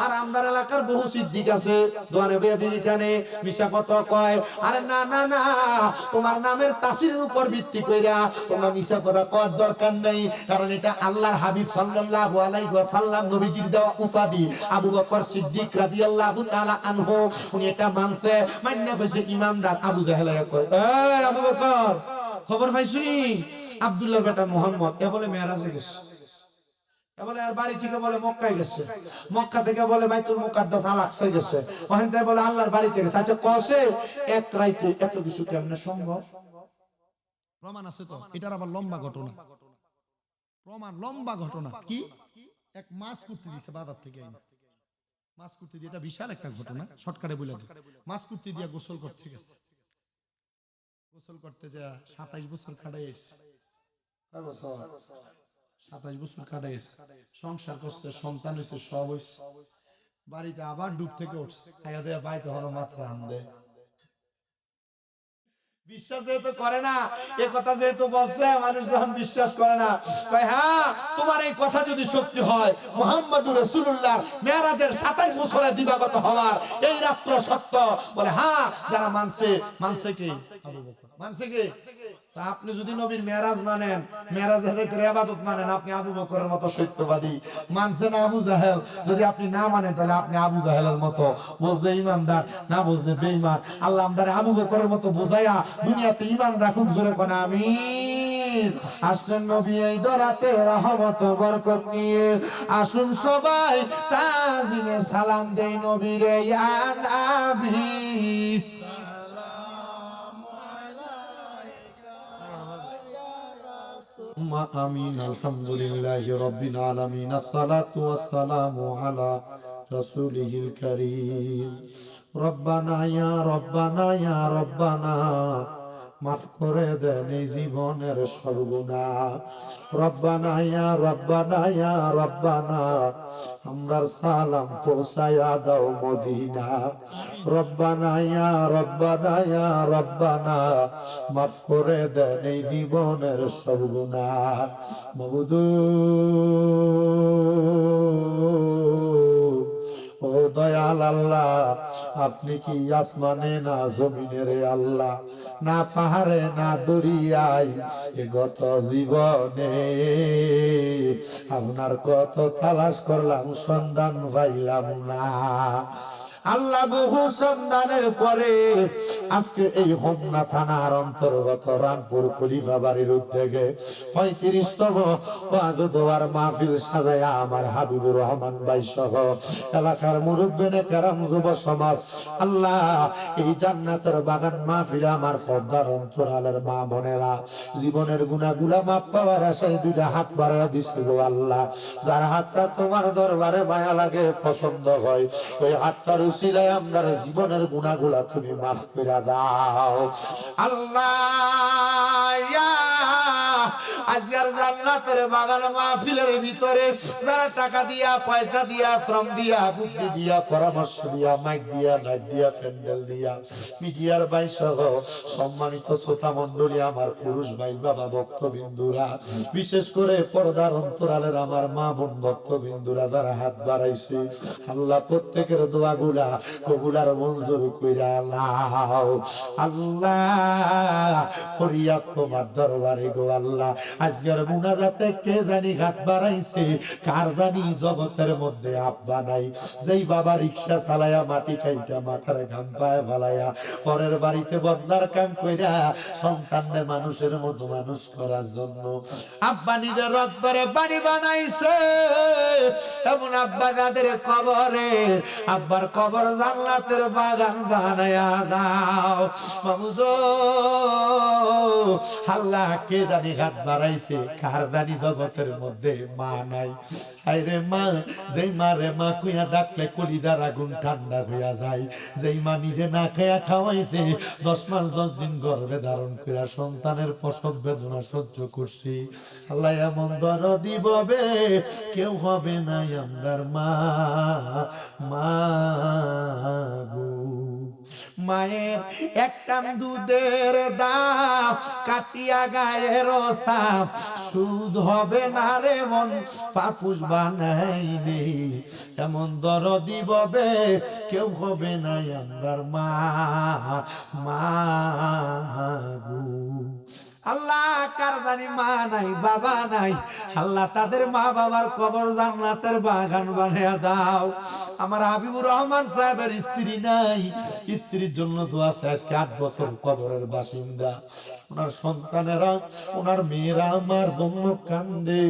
আর আমরার এলাকার বহু সিদ্দিক আছে, দোয়ানে বিরিটানে মিশা কথা কয়। আরে না না না, তোমার নামের তাসিরের উপর ভিত্তি কইরা তোমরা মিশা কথা কওয়ার দরকার নেই, কারণ এটা আল্লাহর হাবিব সাল্লাল্লাহু আলাইহি ওয়াসাল্লাম নবীজির দেওয়া উপাধি। আবু বকর সিদ্দিক রাদিয়াল্লাহু তাআলা আনহু উনি এটা মানছে, মান্না কইছে ইমানদার। আবু জাহেল কয়, এই আবু বকর খবর পাইছুনি আব্দুল্লাহর বেটা মুহাম্মদ এ বলে মেরাজে গেছে, এ বলে আর বাড়ি থেকে বলে মক্কায় গেছে, মক্কা থেকে বলে বাইতুল মুকাদ্দাস আল-আকসা গেছে, ওখান থেকে বলে আল্লাহর বাড়িতে গেছে। আচ্ছা কসে এক রাইতে এত কিছু কেমনে সম্ভব? প্রমাণ আছে তো, এটার আবার লম্বা ঘটনা, প্রমাণ লম্বা ঘটনা। কি? এক মাছ করতে দিছে বাজার থেকে আইনা, মাছ করতে দিয়ে, এটা বিশাল একটা ঘটনা, শর্টকাটে বলে দিই। মাছ করতে দিয়ে গোসল করতে গেছে, গোসল করতে যা 27 বছর খাটাইছে, 27 বছর খাটাইছে, সংসার করছে, সন্তান হয়েছে, সব হয়েছে, বাড়িতে আবার ডুব থেকে উঠছে, খাইয়া দেয়া বাইতে হলো মাছ রান্ধে। বিশ্বাস যেহেতু করে না, এ কথা যেহেতু বলছে, মানুষ যখন বিশ্বাস করে না, কয় হ্যাঁ তোমার এই কথা যদি সত্যি হয়, মুহাম্মদুর রাসূলুল্লাহ মেরাজের 27 বছরে দিবাগত হওয়ার এই রাত্র সত্য, বলে হ্যাঁ যারা মানছে, মানছে কি? আবু বকর মানছে কি? তা আপনি যদি নবীর মেরাজ মানেন, মেরাজের ক্ষেত্রে ইবাদত মানেন, আপনি আবু বকরের মতো সত্যবাদী। মানছেন আবু জাহেল, যদি আপনি না মানেন তাহলে আপনি আবু জাহেলের মতো, বুঝলে ইমানদার, না বুঝলে বেঈমান। আল্লাহ আমদারে আবু বকরের মতো বুঝাইয়া দুনিয়াতে ঈমান রাখুন, জোরে কোন আমিন। আসলেন নবী এই দরাতে রহমত বরকত নিয়ে, আসুন সবাই তাজিমে সালাম দেই নবীরে ইয়া নবী। আমিন। আলহামদুলিল্লাহি রাব্বিল আলামিন, আসসালাতু ওয়াসসালামু আলা রাসূলিল কারীম। রব্বানা ইয়া রব্বানা ইয়া রব্বানা, মাফ করে দেন এই জীবনের সর্বগুনাহ। রব্বানা ইয়া রব্বানা ইয়া রব্বানা, আমরার সালাম পৌঁছায়া দাও মদিনা। রব্বানা ইয়া রব্বানা ইয়া রব্বানা, মাফ করে দেন এই জীবনের সর্বগুনাহ। মাবুদ ও দয়াল আল্লাহ, আপনি কি আসমানে না জমিনের আল্লাহ, না পাহাড়ে না দরিয়ায়, এ গত জীবনে আপনার কত তালাশ করলাম, সন্ধান পাইলাম না। আল্লাহ বহু সন্ধানের পরে আজকে এই হোমনা থানার অন্তর্গত রামপুর খলিফা বাড়ির উদ্যোগে 35তম ওয়াজ দোয়ার মাহফিল সাজায়া আমার হাবিবুর রহমান ভাই সহ এলাকার মুরব্বিনে কেরাম, যুব সমাজ, আল্লাহ এই জান্নাতের বাগান মাহফিলে আমার পর্দার অন্তরালের মা বোনেরা জীবনের গুনাহগুলা মাফ পাওয়ার আশায় দুইটা হাত বাড়াইয়া দিছে গো আল্লাহ। যার হাতটা তোমার দরবারে মায়া লাগে, পছন্দ হয়, ওই হাতটার উসিলায় আমরা জীবনের গুনাহগুলা তুমি মাফ করে দাও আল্লাহ। আজকের জান্নাতের বাগান মাহফিলের ভিতরে যারা টাকা দিয়া, পয়সা দিয়া, শ্রম দিয়া, বুদ্ধি দিয়া, পরামর্শ দিয়া, মাইক দিয়া, নাইট দিয়া, প্যান্ডেল দিয়া, মিডিয়ার ভাই সহ সম্মানিত শ্রোতা মণ্ডলী, আমার পুরুষ ভাই বাবা ভক্তবিন্দুরা, বিশেষ করে পর্দার অন্তরালের আমার মা বোন ভক্তবিন্দুরা যারা হাত বাড়াইছে, আল্লাহ প্রত্যেকের দোয়াগুলা কবুল আর মঞ্জুর কইরা নাও আল্লাহ। ফরিয়াদ তোমার দরবারে গো আল্লাহ। আজকের মুনাজাতে কে জানি হাত বাড়াইছে, কার জানি জগতের মধ্যে আব্বা নাই, যেই বাবা রিক্সা চালায়া মাটি খাইটা মাথার ঘাম পায়ে ফালাইয়া পরের বাড়িতে বন্দার কাম কইরা সন্তানদের মানুষের মতো মানুষ করার জন্য আব্বা নিজের রক্তরে পানি বানাইছে, এমন আব্বা যাদের কবরে, আব্বার কবর জান্নাতের বাগান বানায়া দাও মামুদ। আল্লাহ কে জানি হাত বাড়াইছে, কার জানি জগতের মধ্যে মা নাই। আইরে মা, যেই মা রে মা কুইয়া ডাকলে কলিদার আগুন ঠান্ডা হইয়া যায়, যেই মা নিজে না খেয়া খাওয়াইছে, 10 মাস 10 দিন গর্ভে ধারণ কইরা সন্তানের প্রসব বেদনা সহ্য করছি, আল্লাহ এমন দরদি ববে কেউ হবে না আমরার মা। মা গো, মায়ের একটান দুধের দাম কাটিয়া গায়ের সাপ, সুদ হবে না রে মন পাপুষ বানাইলে, এমন দরদি ববে কেউ হবে না আমরার মা। মা গো আল্লাহ, কার জানি মা নাই, বাবা নাই, আল্লাহ তাদের মা বাবার কবর জান্নাতের বাগান বানিয়ে দাও। আমার হাবিবুর রহমান সাহেবের স্ত্রী নাই, স্ত্রীর জন্য দোয়া চাই, আজকে 8 বছর কবরের বাসিন্দা। ওনার সন্তানেরা, ওনার মেয়েরা আমার জন্য কান্দে,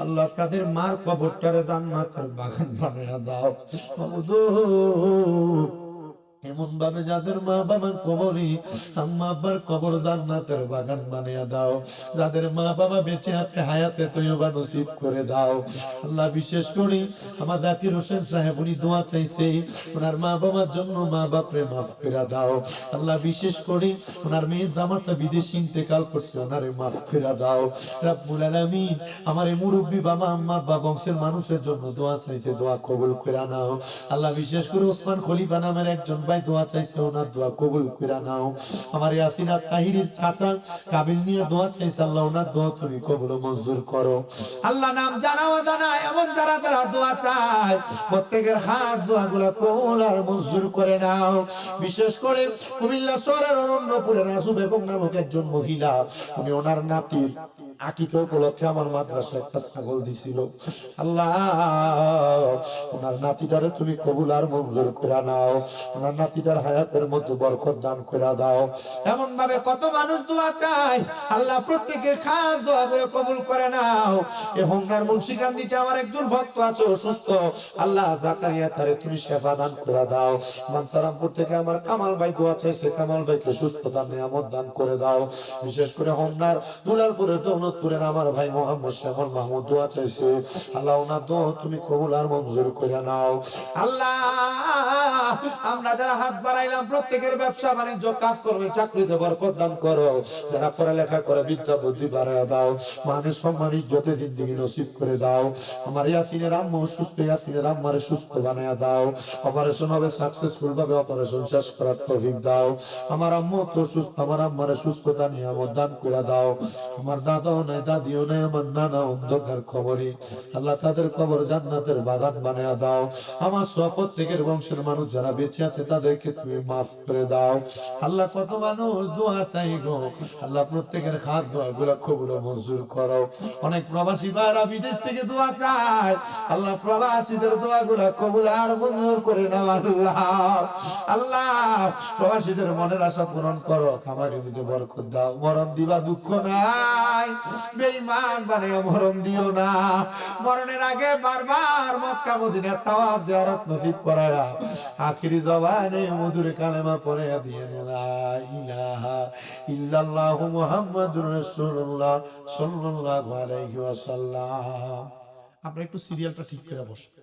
আল্লাহ তাদের মার কবরটারে জান্নাতের বাগান বানিয়ে দাও। এমন ভাবে যাদের মা বাবার কবরে, আম্মা আব্বার কবর জান্নাতের বাগান বানিয়ে দাও। যাদের মা বাবা বেঁচে আছে, হায়াতে তৈয়বা নসিব করে দাও আল্লাহ। বিশেষ করে আমার জাকির হোসেন সাহেব, উনি দোয়া চাইছে, ওনার মা বাবার জন্য, মা বাপরে মাফ করে দাও আল্লাহ। বিশেষ করে ওনার মেয়ের জামাতা বিদেশে ইন্তেকাল করছে, ওনারে মাফ করে দাও রাব্বুল আলামিন। আমার এই মুরব্বী বাবা, আম্মা আব্বা, বংশের মানুষের জন্য দোয়া চাইছে, দোয়া কবুল করে নাও আল্লাহ। বিশেষ করে ওসমান খলিফা নামের একজন ভাই দোয়া চাইছে ওনার দোয়া কবুল করে নাও। আমার ইয়াসিনা তাহিরির চাচা কাবিল নিয়ে দোয়া চাইছে, আল্লাহ ওনার দোয়া তুমি কবুল ও মঞ্জুর করো। আল্লাহ নাম জানা অজানা এমন যারা যারা দোয়া চায় প্রত্যেকের হাত দোয়াগুলো কবুল আর মঞ্জুর করে নাও। বিশেষ করে কুমিল্লা শহরের অরণ্যপুরে রাজু বেগম নামক একজন মহিলা, উনি ওনার নাতির আকিকা উপলক্ষে আমার মাদ্রাসায় একটা ছাগল দিছিল। আল্লাহ ওনার নাতিটারে তুমি কবুল আর মঞ্জুর করে নাও, ওনার নাতিটার হায়াতের মধ্যে বরকত দান করে দাও। এমন ভাবে কত মানুষ দোয়া চায়, আল্লাহ প্রত্যেকের খাস দোয়া করে কবুল করে নাও। এই হোমনার মুন্সিকান্দিতে আমার একজন ভক্ত আছে অসুস্থ, আল্লাহ জাকারিয়া তারে তুমি শেফা দান করে দাও। মানসারামপুর থেকে আমার কামাল ভাই দোয়া চাইছে, কামাল ভাইকে সুস্থতা নিয়ামত দান করে দাও। বিশেষ করে হোমনার দুলালপুরের দৌলতপুরের আমার ভাই মোহাম্মদ শ্যামল মাহমুদ দোয়া চাইছে, আল্লাহ ওনার দোয়া তুমি কবুল আর মঞ্জুর করে নাও। আল্লাহ আমরা যারা হাত বাড়াইলাম প্রত্যেকের ব্যবসা বাণিজ্য কাজ করবে চাকরিতে বরকত দান করো, যারা পড়ালেখা করে বিদ্যা বুদ্ধি বাড়ায় দাও, মানুষ সম্মান ইজ্জতে জিন্দেগি নসিব করে দাও। আমার ইয়াসিনের আম্মু সুস্থ, ইয়াসিনের আম্মারে সুস্থ বানায় দাও। অপারেশন হবে সাকসেসফুল ভাবে অপারেশন শেষ করার তৌফিক দাও। আমার আম্মু তো সুস্থ, আমার আম্মারে সুস্থতা নিয়ামত দান করে দাও। আমার দাদাও নাই দাদিও নাই, আমার নানা অন্ধকার খবরই, আল্লাহ তাদের কবর জান্নাতের বাগান বানিয়ে দাও। আমার সব প্রত্যেকের বংশের মানুষ যারা বেঁচে আছে তাদেরকে তুমি মাফ করে দাও। আল্লাহ কত মানুষ দোয়া চাই গো, আল্লাহ প্রত্যেকের হাত দোয়া গুলা কবুল ও মঞ্জুর করো। অনেক প্রবাসী ভাইরা বিদেশ থেকে দোয়া চায়, আল্লাহ প্রবাসীদের দোয়া গুলা কবুল আর মঞ্জুর করে নাও। আল্লাহ আল্লাহ প্রবাসীদের মনের আশা পূরণ করো, খামারে যদি বরকত দাও। মরণ দিবা দুঃখ নাই, বেঈমান বানাইয়া মরণ দিও না। মরণের আগে বারবার মক্কা মদিনা তাওয়াফ জিয়ারত নসিব করায়া আখিরি জবানে মধুর কালেমা পড়ে দিয়ে লা ইলাহা ইল্লাল্লাহু মুহাম্মাদুর রাসূলুল্লাহ সাল্লাল্লাহু আলাইহি ওয়াসাল্লাম। আপনারা একটু সিরিয়ালটা ঠিক করে বসুন।